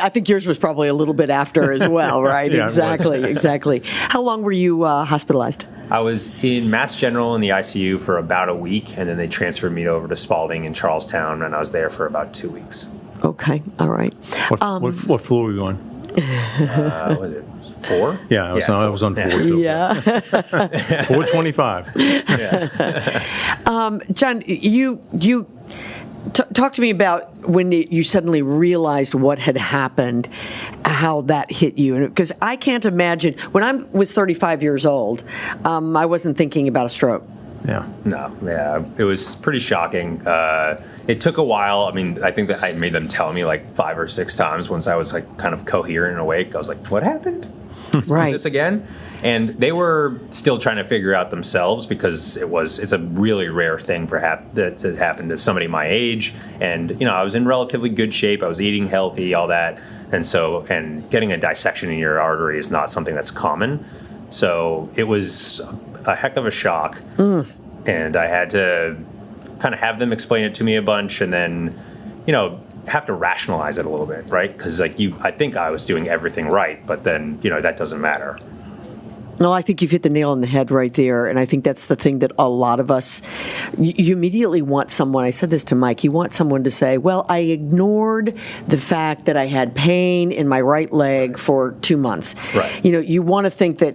I think yours was probably a little bit after as well, right? Yeah, exactly. How long were you hospitalized? I was in Mass General in the ICU for about a week, and then they transferred me over to Spaulding in Charlestown, and I was there for about 2 weeks. Okay, all right. What floor were you on? Was it 4? Yeah, I was on 4 too. Yeah. 425. John, you talk to me about when you suddenly realized what had happened, how that hit you. Because I can't imagine, when I was 35 years old, I wasn't thinking about a stroke. It was pretty shocking. It took a while. I think that I made them tell me like 5 or 6 times once I was like kind of coherent and awake. I was like, what happened? Right. This again? And they were still trying to figure out themselves because it's a really rare thing that to happen to somebody my age. And, I was in relatively good shape. I was eating healthy, all that. And getting a dissection in your artery is not something that's common. So it was a heck of a shock. And I had to kind of have them explain it to me a bunch, and then, have to rationalize it a little bit, right? Because I think I was doing everything right, but then, that doesn't matter. No, I think you've hit the nail on the head right there. And I think that's the thing that a lot of us, you immediately want someone, I said this to Mike, you want someone to say, well, I ignored the fact that I had pain in my right leg for 2 months. Right. You want to think that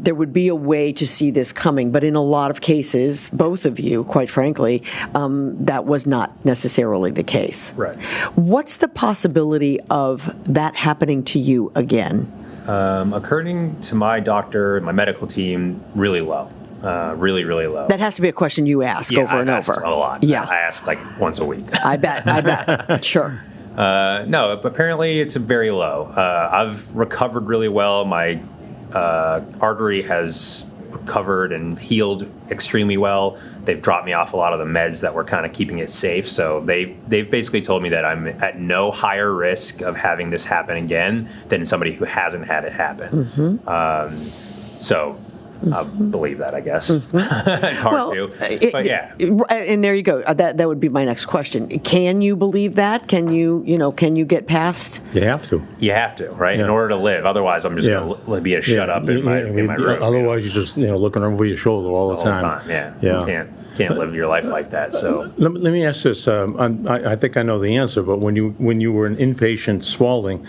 there would be a way to see this coming. But in a lot of cases, both of you, quite frankly, that was not necessarily the case. Right. What's the possibility of that happening to you again? According to my doctor, my medical team, really low. Really, really low. That has to be a question you ask over and over. A lot. Yeah. I ask like once a week. I bet. Sure. No, apparently it's very low. I've recovered really well. My artery has recovered and healed extremely well. They've dropped me off a lot of the meds that were kind of keeping it safe. So they've basically told me that I'm at no higher risk of having this happen again than somebody who hasn't had it happen. So I believe that, I guess. It's hard to, but yeah. And there you go. That would be my next question. Can you believe that? Can you get past? You have to. You have to, right? In order to live. Otherwise, I'm just going to be a shut up in my room. Otherwise, you're just looking over your shoulder all the time. Yeah. You can't live your life like that. So let me ask this. I think I know the answer, but when you were an inpatient Spaulding,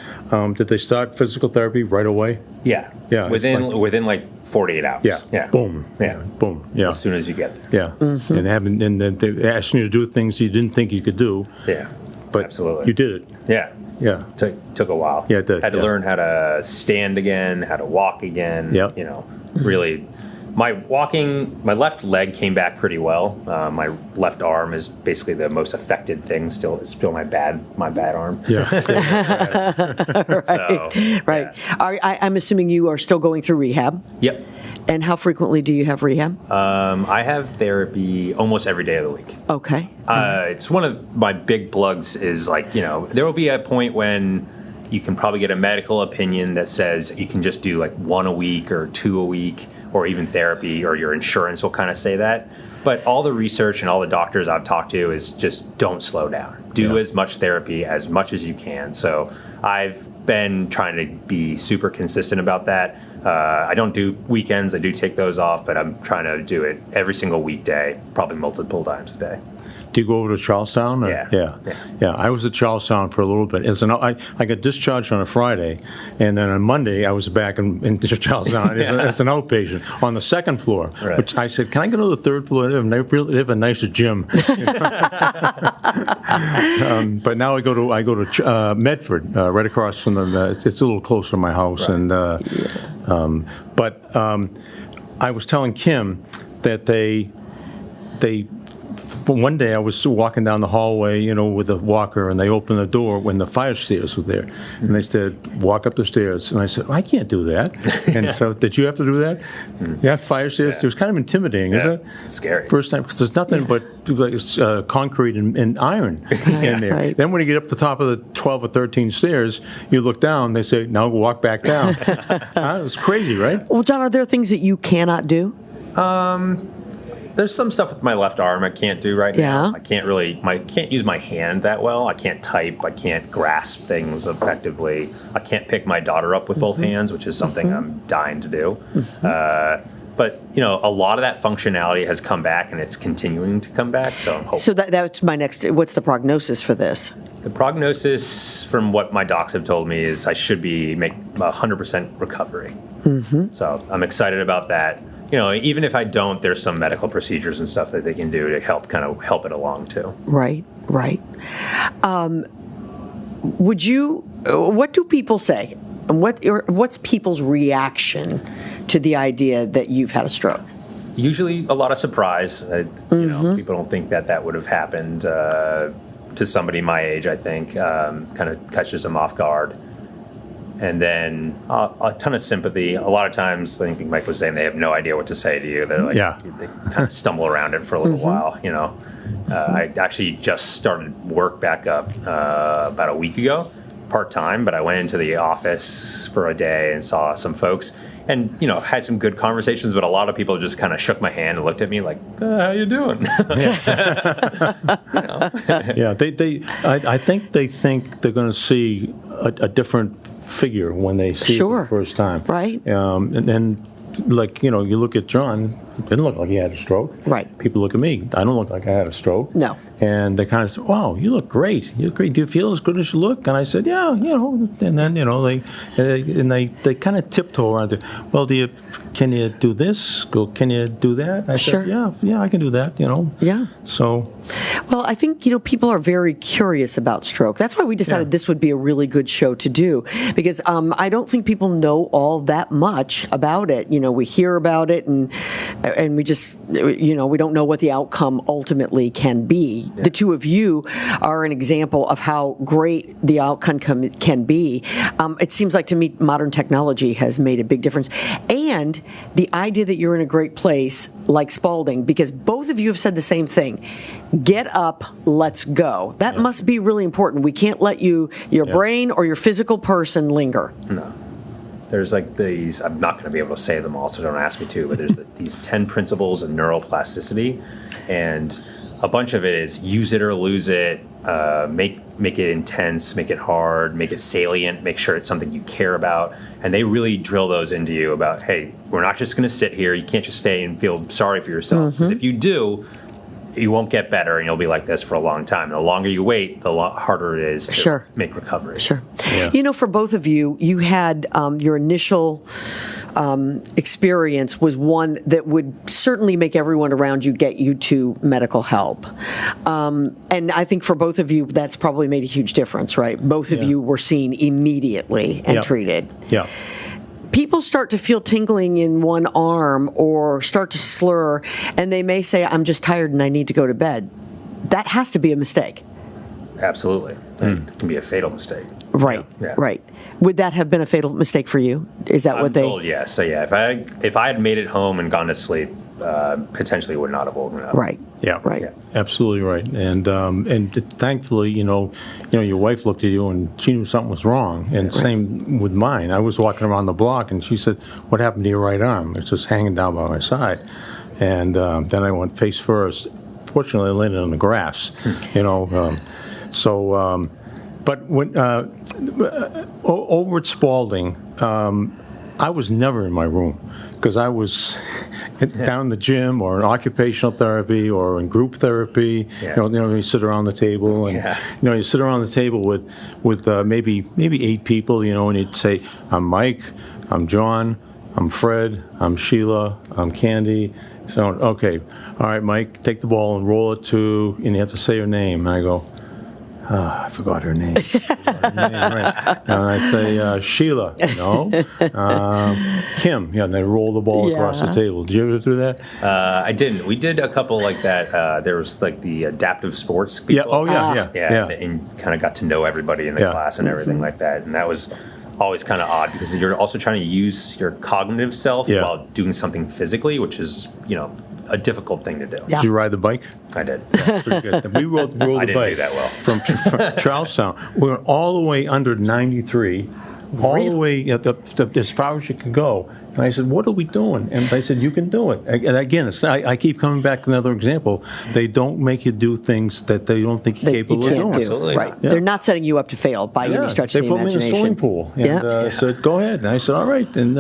did they start physical therapy right away? Yeah. Within like 48 hours. Yeah. Boom. Yeah. Boom. Yeah. As soon as you get there. Yeah. And they asked you to do things you didn't think you could do. Yeah. But absolutely. You did it. Yeah. Yeah. Took a while. Yeah, it did. Had to learn how to stand again, how to walk again. Yeah. Really. My left leg came back pretty well. My left arm is basically the most affected thing. It's still my bad arm. Yeah. Right. Yeah. I'm assuming you are still going through rehab. Yep. And how frequently do you have rehab? I have therapy almost every day of the week. Okay. It's one of my big plugs is there will be a point when you can probably get a medical opinion that says you can just do like 1 a week or 2 a week, or even therapy, or your insurance will kind of say that. But all the research and all the doctors I've talked to is just don't slow down. Do as much therapy as much as you can. So I've been trying to be super consistent about that. I don't do weekends. I do take those off, but I'm trying to do it every single weekday, probably multiple times a day. Do you go over to Charlestown? Yeah. I was at Charlestown for a little bit. I got discharged on a Friday, and then on Monday I was back in Charlestown as an outpatient on the second floor. Right. Which I said, can I go to the third floor? They have a nicer gym. But now I go to Medford, right across from the. It's a little closer to my house, right. But I was telling Kim that they. But one day I was walking down the hallway, with a walker, and they opened the door when the fire stairs were there. And they said, walk up the stairs. And I said, I can't do that. And so, did you have to do that? Yeah, fire stairs. Yeah. It was kind of intimidating, isn't it? Scary. First time, because there's nothing but concrete and iron in there. Right. Then when you get up the top of the 12 or 13 stairs, you look down, they say, now walk back down. It was crazy, right? Well, John, are there things that you cannot do? There's some stuff with my left arm I can't do right now. Yeah. I can't use my hand that well. I can't type. I can't grasp things effectively. I can't pick my daughter up with both hands, which is something I'm dying to do. But a lot of that functionality has come back, and it's continuing to come back. So I'm hoping. So that's my next. What's the prognosis for this? The prognosis, from what my docs have told me, is I should make 100% recovery. So I'm excited about that. Even if I don't, there's some medical procedures and stuff that they can do to help it along too. Right. What do people say? What's people's reaction to the idea that you've had a stroke? Usually a lot of surprise. People don't think that would have happened to somebody my age, I think. Kind of catches them off guard. And then a ton of sympathy. A lot of times, I think Mike was saying, they have no idea what to say to you. They're like, they kind of stumble around it for a little while, I actually just started work back up about a week ago. part-time, but I went into the office for a day and saw some folks and, had some good conversations, but a lot of people just kind of shook my hand and looked at me like, how you doing? Yeah, I think they think they're going to see a different figure when they see it for the first time. Right. And like, you look at John, it didn't look like he had a stroke. Right. People look at me, I don't look like I had a stroke. No. And they kind of said, wow, you look great. You look great. Do you feel as good as you look? And I said, yeah, and then, they kind of tiptoe around it. Well, can you do this? Can you do that? I Sure. said, yeah, I can do that, Yeah. So. Well, I think, people are very curious about stroke. That's why we decided this would be a really good show to do, because I don't think people know all that much about it. We hear about it and we just, we don't know what the outcome ultimately can be. Yeah. The two of you are an example of how great the outcome can be. It seems like to me modern technology has made a big difference. And the idea that you're in a great place like Spaulding, because both of you have said the same thing. Get up, let's go. That must be really important. We can't let your brain or your physical person linger. No. There's like these, I'm not going to be able to say them all, so don't ask me to, but there's these 10 principles of neuroplasticity, and a bunch of it is use it or lose it, make it intense, make it hard, make it salient, make sure it's something you care about. And they really drill those into you about, hey, we're not just going to sit here. You can't just stay and feel sorry for yourself. Because if you do, you won't get better, and you'll be like this for a long time. The longer you wait, the harder it is to make recovery. Sure. Yeah. For both of you, you had your initial experience was one that would certainly make everyone around you get you to medical help. And I think for both of you, that's probably made a huge difference, right? Both of you were seen immediately and treated. Yeah. People start to feel tingling in one arm or start to slur, and they may say, I'm just tired and I need to go to bed. That has to be a mistake. Absolutely. It can be a fatal mistake. Right, right. Would that have been a fatal mistake for you? Is that what they... I'm told, yes. So, if I had made it home and gone to sleep, potentially would not have woken up. Right. Yeah. Right. Yeah. Absolutely right. And thankfully, your wife looked at you and she knew something was wrong. And same with mine. I was walking around the block and she said, "What happened to your right arm?" It's just hanging down by my side. And then I went face first. Fortunately, I landed on the grass. But when over at Spaulding, I was never in my room because I was down in the gym or in occupational therapy or in group therapy. You sit around the table and you sit around the table with maybe 8 people. And you'd say, "I'm Mike, I'm John, I'm Fred, I'm Sheila, I'm Candy." So okay, all right, Mike, take the ball and roll it to, and you have to say her name. And I go, I forgot her name. Right. And I say, Sheila, no. Kim, and they roll the ball across the table. Did you ever do that? I didn't. We did a couple like that. There was like the adaptive sports people. Yeah, oh yeah. And kind of got to know everybody in the class and everything like that. And that was always kind of odd because you're also trying to use your cognitive self while doing something physically, which is, a difficult thing to do. Did you ride the bike? I did. Yeah, pretty good. We rolled the bike. I didn't do that well. From Charlestown. We went all the way under 93, all the way as far as you can go. And I said, "What are we doing?" And they said, "You can do it." And again, I keep coming back to another example. They don't make you do things that they don't think you're capable of doing. Absolutely. Right. Yeah. They're not setting you up to fail by any stretch of the imagination. They put me in a swimming pool and said, "Go ahead." And I said, "All right." And,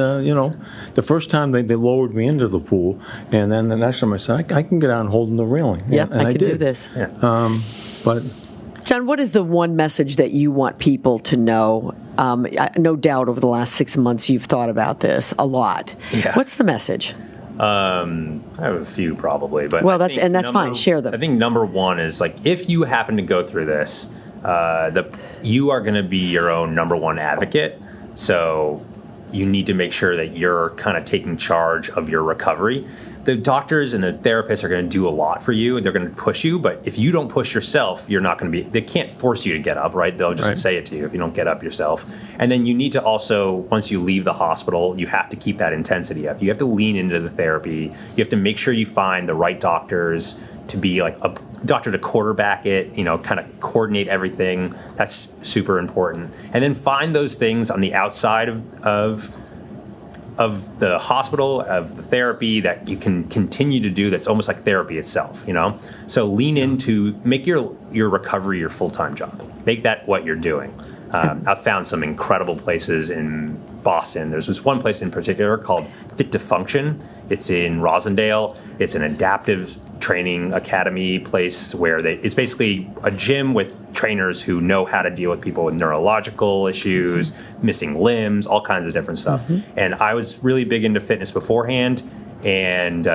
the first time they lowered me into the pool. And then the next time I said, I can get out and hold the railing. Yeah, and I can did. do this. Yeah. But... John, what is the one message that you want people to know? No doubt over the last 6 months you've thought about this a lot. Yeah. What's the message? I have a few probably, but that's fine. Share them. I think number one is if you happen to go through this, you are going to be your own number one advocate. So you need to make sure that you're kind of taking charge of your recovery. The doctors and the therapists are going to do a lot for you, and they're going to push you. But if you don't push yourself, you're not going to be. They can't force you to get up, right? They'll just say it to you if you don't get up yourself. And then you need to also, once you leave the hospital, you have to keep that intensity up. You have to lean into the therapy. You have to make sure you find the right doctors to be doctor to quarterback it, kind of coordinate everything. That's super important. And then find those things on the outside of the hospital, of the therapy that you can continue to do that's almost like therapy itself, So lean into, make your recovery your full-time job. Make that what you're doing. I've found some incredible places in Boston. There's this one place in particular called Fit to Function. It's in Rosendale. It's an adaptive training academy place where it's basically a gym with trainers who know how to deal with people with neurological issues, missing limbs, all kinds of different stuff. And I was really big into fitness beforehand, and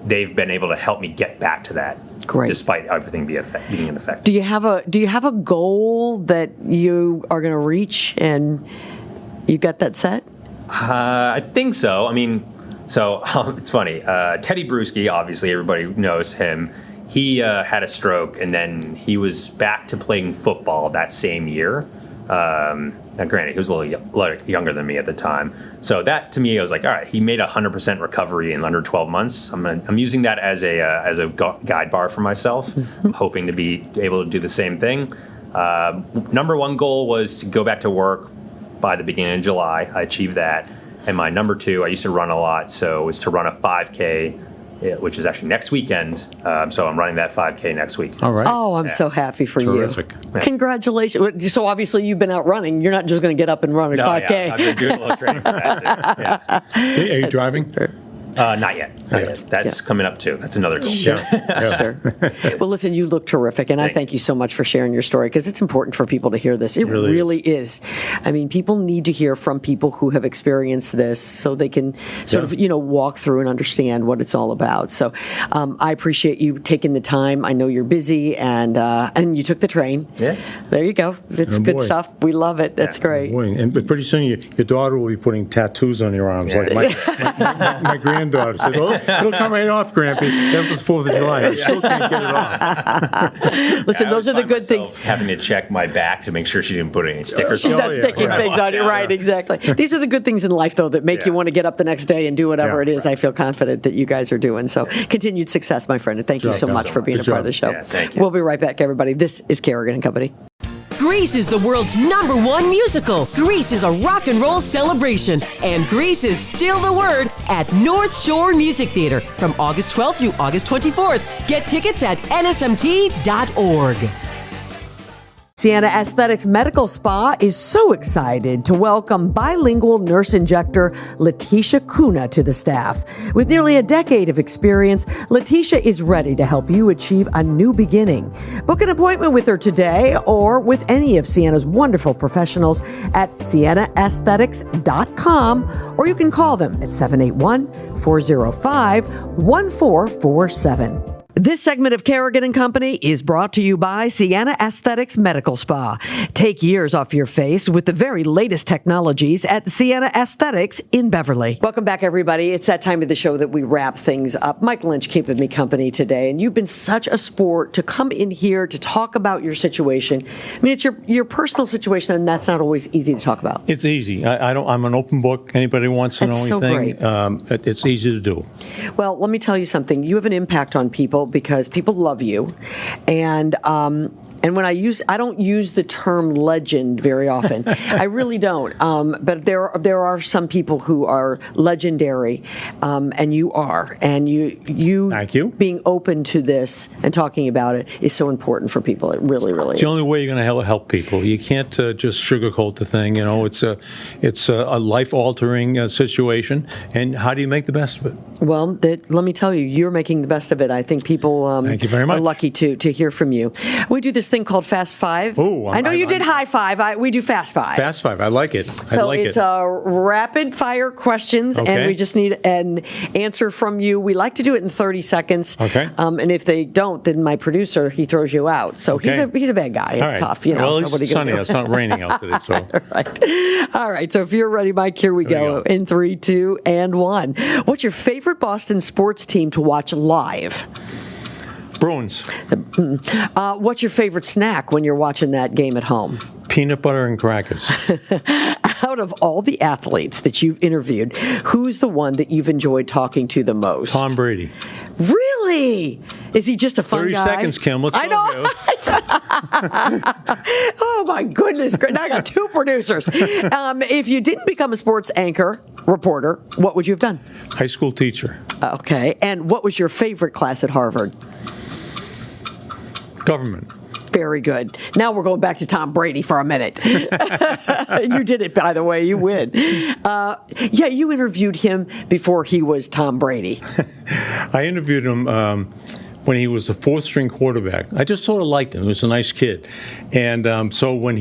they've been able to help me get back to that. Great. Despite everything being in effect. Do you have a goal that you are going to reach, and you've got that set? I think so. I mean, it's funny. Teddy Bruschi, obviously everybody knows him. He had a stroke, and then he was back to playing football that same year. Now, granted, he was a little younger than me at the time. So that, to me, I was like, all right, he made 100% recovery in under 12 months. I'm using that as a guide bar for myself. I'm hoping to be able to do the same thing. Number one goal was to go back to work by the beginning of July. I achieved that. And my number two, I used to run a lot, so it was to run a 5K, which is actually next weekend. So I'm running that 5K next week. All right. Oh, I'm so happy for Terrific. you. Congratulations. So obviously you've been out running. You're not just going to get up and run a 5K. Yeah, I've been doing a little training for that too. Yeah. Are you driving? Not yet. That's coming up too. That's another goal. Sure. Well, listen, you look terrific, and I thank you so much for sharing your story, because it's important for people to hear this. It really is. I mean, people need to hear from people who have experienced this, so they can sort of walk through and understand what it's all about. So I appreciate you taking the time. I know you're busy, and you took the train. Yeah. There you go. It's good stuff. We love it. That's great. But pretty soon your daughter will be putting tattoos on your arms, like my granddaughter said, "Well, it'll come right off, Grampy. That was 4th of July. I still can't get it off." Listen, those are the good things. Having to check my back to make sure she didn't put any stickers. She's not sticking things on you, right? Exactly. These are the good things in life, though, that make you want to get up the next day and do whatever it is. I feel confident that you guys are doing. So, continued success, my friend, and thank you so much for being a part of the show. Thank you. We'll be right back, everybody. This is Kerrigan and Company. Grease is the world's #1 musical. Grease is a rock and roll celebration, and Grease is still the word at North Shore Music Theater from August 12th through August 24th. Get tickets at nsmt.org. Sienna Aesthetics Medical Spa is so excited to welcome bilingual nurse injector Letitia Kuna to the staff. With nearly a decade of experience, Letitia is ready to help you achieve a new beginning. Book an appointment with her today or with any of Sienna's wonderful professionals at siennaaesthetics.com, or you can call them at 781-405-1447. This segment of Kerrigan and Company is brought to you by Sienna Aesthetics Medical Spa. Take years off your face with the very latest technologies at Sienna Aesthetics in Beverly. Welcome back, everybody. It's that time of the show that we wrap things up. Mike Lynch keeping me company today, and you've been such a sport to come in here to talk about your situation. I mean, it's your personal situation, and that's not always easy to talk about. It's easy. I'm an open book. Anybody wants to know anything, it's easy to do. Well, let me tell you something. You have an impact on people because people love you, and when I don't use the term legend very often. I really don't. But there are some people who are legendary, and you are. And you Thank you. Being open to this and talking about it is so important for people. It really, really is. It's the only way you're going to help people. You can't just sugarcoat the thing. It's a life-altering situation. And how do you make the best of it? Well, let me tell you, you're making the best of it. I think people Thank you very much. are lucky to hear from you. We do this thing called Fast Five. Oh, I know you did High Five. We do Fast Five. Fast Five. I like it. So it's rapid fire questions, and we just need an answer from you. We like to do it in 30 seconds. Okay. And if they don't, then my producer, he throws you out. So he's a bad guy. It's right. tough. Well, so it's sunny. It's not raining out today. So. Right. All right. So if you're ready, Mike, here we go. In 3, 2, and 1. What's your favorite Boston sports team to watch live? Bruins. What's your favorite snack when you're watching that game at home? Peanut butter and crackers. Out of all the athletes that you've interviewed, who's the one that you've enjoyed talking to the most? Tom Brady. Really? Is he just a fun 30 guy? seconds, Kim. Let's I go. know. Oh, my goodness. Now I got 2 producers. If you didn't become a sports anchor, reporter, what would you have done? High school teacher. Okay. And what was your favorite class at Harvard? Government. Very good. Now we're going back to Tom Brady for a minute. You did it, by the way. You win. Yeah, you interviewed him before he was Tom Brady. I interviewed him when he was the 4th-string quarterback. I just sort of liked him. He was a nice kid. And so when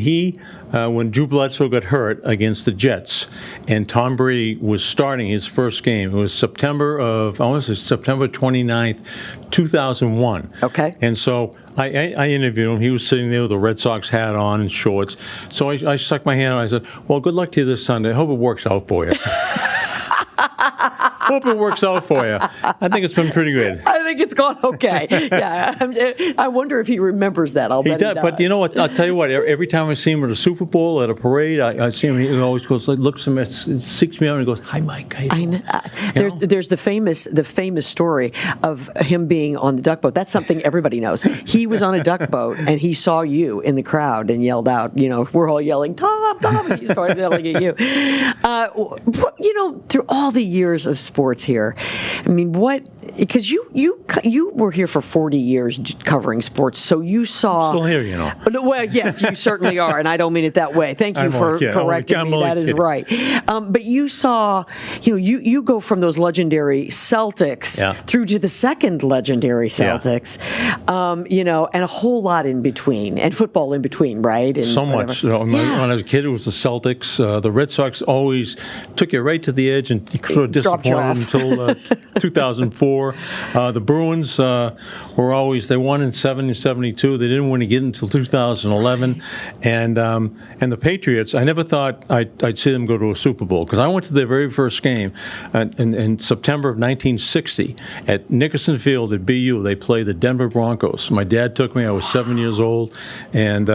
Drew Bledsoe got hurt against the Jets and Tom Brady was starting his first game, it was September 29th, 2001. Okay. And so I interviewed him. He was sitting there with a Red Sox hat on and shorts. So I stuck my hand out. I said, well, good luck to you this Sunday. I hope it works out for you. Hope it works out for you. I think it's been pretty good. I think it's gone okay. Yeah, I wonder if he remembers that. I'll bet he does. But you know what? I'll tell you what. Every time I see him at a Super Bowl, at a parade, I see him. He always goes, looks at me, seeks me out, and he goes, "Hi, Mike." How you doing?" There's the famous story of him being on the duck boat. That's something everybody knows. He was on a duck boat and he saw you in the crowd and yelled out. You know, we're all yelling, "Tom, Tom!" And he started yelling at you. Through all the years of sports here, I mean, because you were here for 40 years covering sports, so you saw. I'm still here, you know. Well, yes, you certainly are, and I don't mean it that way. Thank you for correcting me. That is right. But you saw, you go from those legendary Celtics through to the second legendary Celtics, and a whole lot in between, and football in between, right? And so much. When I was a kid, it was the Celtics. The Red Sox always took you right to the edge and sort of disappointed until 2004. The Bruins were always, they won in 72. They didn't win again until 2011. And the Patriots, I never thought I'd see them go to a Super Bowl, because I went to their very first game in September of 1960 at Nickerson Field at BU. They played the Denver Broncos. My dad took me. I was 7 years old, and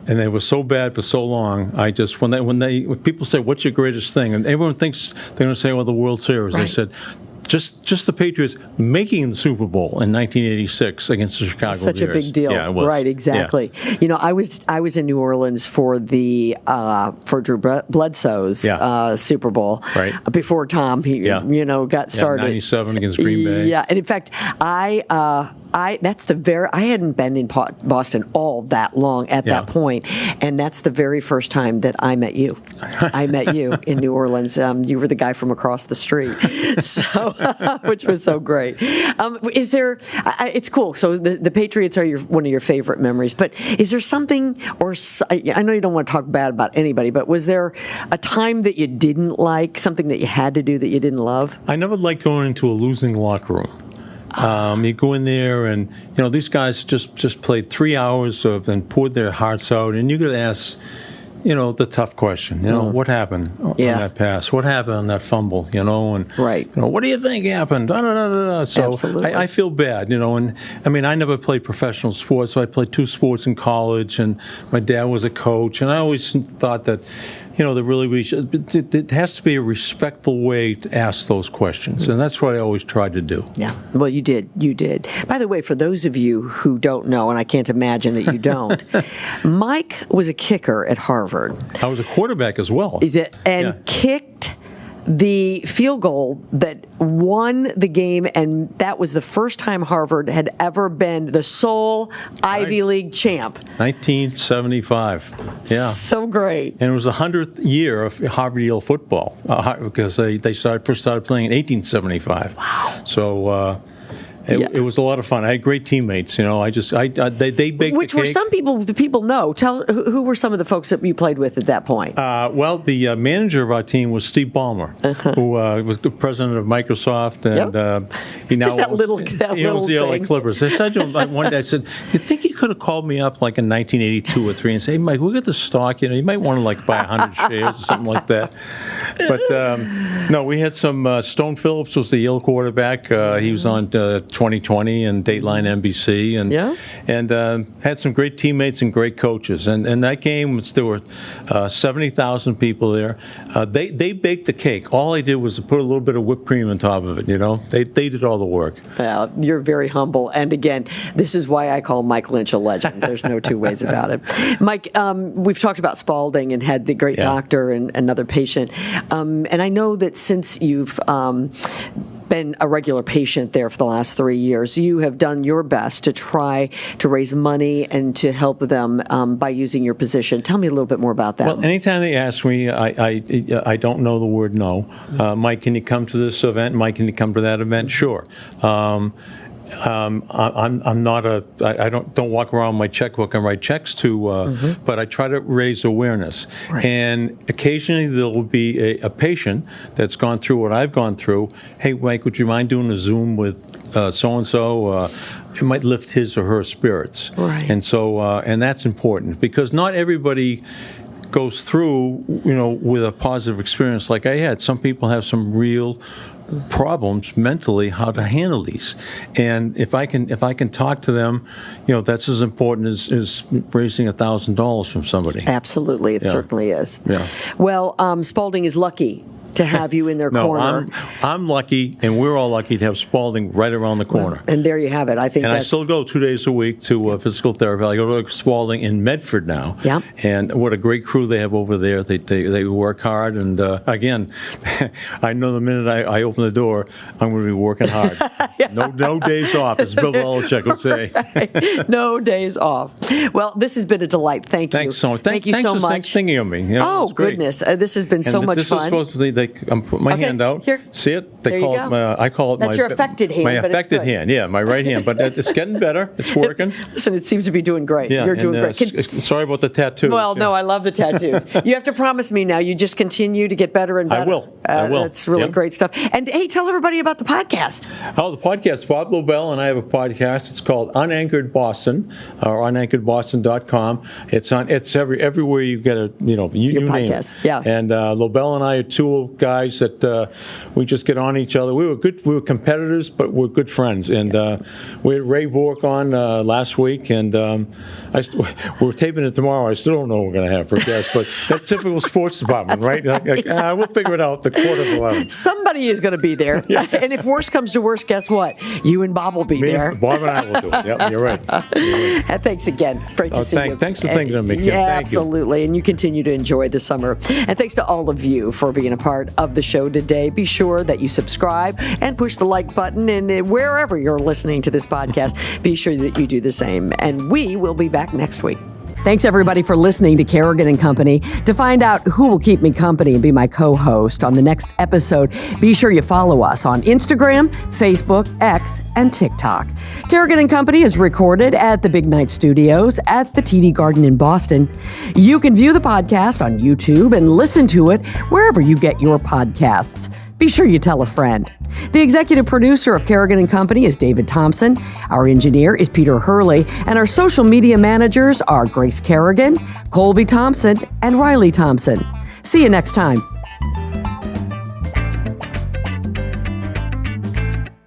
they were so bad for so long. I just when people say, "What's your greatest thing?" and everyone thinks they're going to say, "Well, the World Series." Right. I said, Just the Patriots making the Super Bowl in 1986 against the Chicago Bears. Such a big deal. Yeah, it was. Right, exactly. Yeah. I was in New Orleans for Drew Bledsoe's Super Bowl before Tom got started. 97 against Green Bay. Yeah, and in fact, I hadn't been in Boston all that long at that point, and that's the very first time that I met you. I met you in New Orleans. You were the guy from across the street, so which was so great. It's cool. So the Patriots are one of your favorite memories, but is there something, or I know you don't want to talk bad about anybody, but was there a time that you didn't like, something that you had to do that you didn't love? I never liked going into a losing locker room. You go in there, and these guys just played 3 hours and poured their hearts out, and you could ask, the tough question. What happened on that pass? What happened on that fumble? And what do you think happened? So I feel bad. And I mean, I never played professional sports. So I played 2 sports in college, and my dad was a coach, and I always thought that. It has to be a respectful way to ask those questions, and that's what I always tried to do. Yeah, well, you did. By the way, for those of you who don't know, and I can't imagine that you don't, Mike was a kicker at Harvard. I was a quarterback as well. Kicked the field goal that won the game, and that was the first time Harvard had ever been the sole Ivy League champ. 1975. Yeah. So great. And it was the 100th year of Harvard Yale football, because they first started playing in 1875. Wow. So it was a lot of fun. I had great teammates. They baked the cake. Which were some people know. Tell who were some of the folks that you played with at that point? Well, the manager of our team was Steve Ballmer, who was the president of Microsoft, and he now owns the LA Clippers. I said to him one day, I said, "You think you could have called me up like in 1982 or 3 and say, hey, Mike, we got the stock. You might want to buy 100 shares or something like that." But no, we had some. Stone Phillips was the Yale quarterback. He was on 2020 and Dateline NBC, and had some great teammates and great coaches. And that game, there were 70,000 people there. They baked the cake. All I did was put a little bit of whipped cream on top of it. They did all the work. Well, you're very humble. And again, this is why I call Mike Lynch a legend. There's no two ways about it. Mike, we've talked about Spaulding and had the great doctor and another patient. And I know that since you've been a regular patient there for the last 3 years, you have done your best to try to raise money and to help them by using your position. Tell me a little bit more about that. Well, anytime they ask me, I don't know the word no. Mike, can you come to this event? Mike, can you come to that event? Sure. I'm not I don't walk around with my checkbook and write checks to, but I try to raise awareness. Right. And occasionally there will be a patient that's gone through what I've gone through. Hey, Mike, would you mind doing a Zoom with so-and-so? It might lift his or her spirits. Right. And so, and that's important because not everybody goes through, with a positive experience like I had. Some people have some real problems mentally, how to handle these. And if I can talk to them, that's as important as raising $1,000 from somebody. Absolutely, it certainly is. Yeah. Well, Spaulding is lucky to have you in their corner. I'm lucky, and we're all lucky to have Spaulding right around the corner. Well, and there you have it. I think. And I still go 2 days a week to physical therapy. I go to Spaulding in Medford now. Yeah. And what a great crew they have over there. They work hard, and again, I know the minute I open the door, I'm going to be working hard. No days off, as Bill Belichick would say. Right. No days off. Well, this has been a delight. Thank you. Thanks so much. Thank you so much. Thanks for thinking of me. Goodness, this has been so much fun. This is supposed to be. I'm putting my hand out. Here. See it? There you go. I call it That's your affected hand. My but affected it's good. hand. Yeah, my right hand. But it's getting better. It's working. Listen, it seems to be doing great. Yeah, You're doing great. Sorry about the tattoos. Well, no, I love the tattoos. You have to promise me now you just continue to get better and better. I will. I will. That's really great stuff. And hey, tell everybody about the podcast. Oh, the podcast. Bob Lobel and I have a podcast. It's called Unanchored Boston, or unanchoredboston.com. It's everywhere you get a you name it. Yeah. And Lobel and I are two guys that we just get on each other. We were competitors, but we're good friends. And we had Ray Bork on last week, and we're taping it tomorrow. I still don't know what we're going to have for guests, but that's typical sports department, right? We'll figure it out. The 11:15. Somebody is going to be there. Yeah. And if worse comes to worse, guess what? You and Bob will be there. Bob and I will do it. Yep, you're right. And thanks again. Great to see you. Thanks for thinking of me, Kim. Yeah, Thank absolutely. And you continue to enjoy the summer. And thanks to all of you for being a part of the show today. Be sure that you subscribe and push the like button. And wherever you're listening to this podcast, be sure that you do the same. And we will be back next week. Thanks, everybody, for listening to Kerrigan and Company. To find out who will keep me company and be my co-host on the next episode, be sure you follow us on Instagram, Facebook, X, and TikTok. Kerrigan and Company is recorded at the Big Night Studios at the TD Garden in Boston. You can view the podcast on YouTube and listen to it wherever you get your podcasts. Be sure you tell a friend. The executive producer of Kerrigan and Company is David Thompson. Our engineer is Peter Hurley, and our social media managers are Grace Kerrigan, Colby Thompson, and Riley Thompson. See you next time.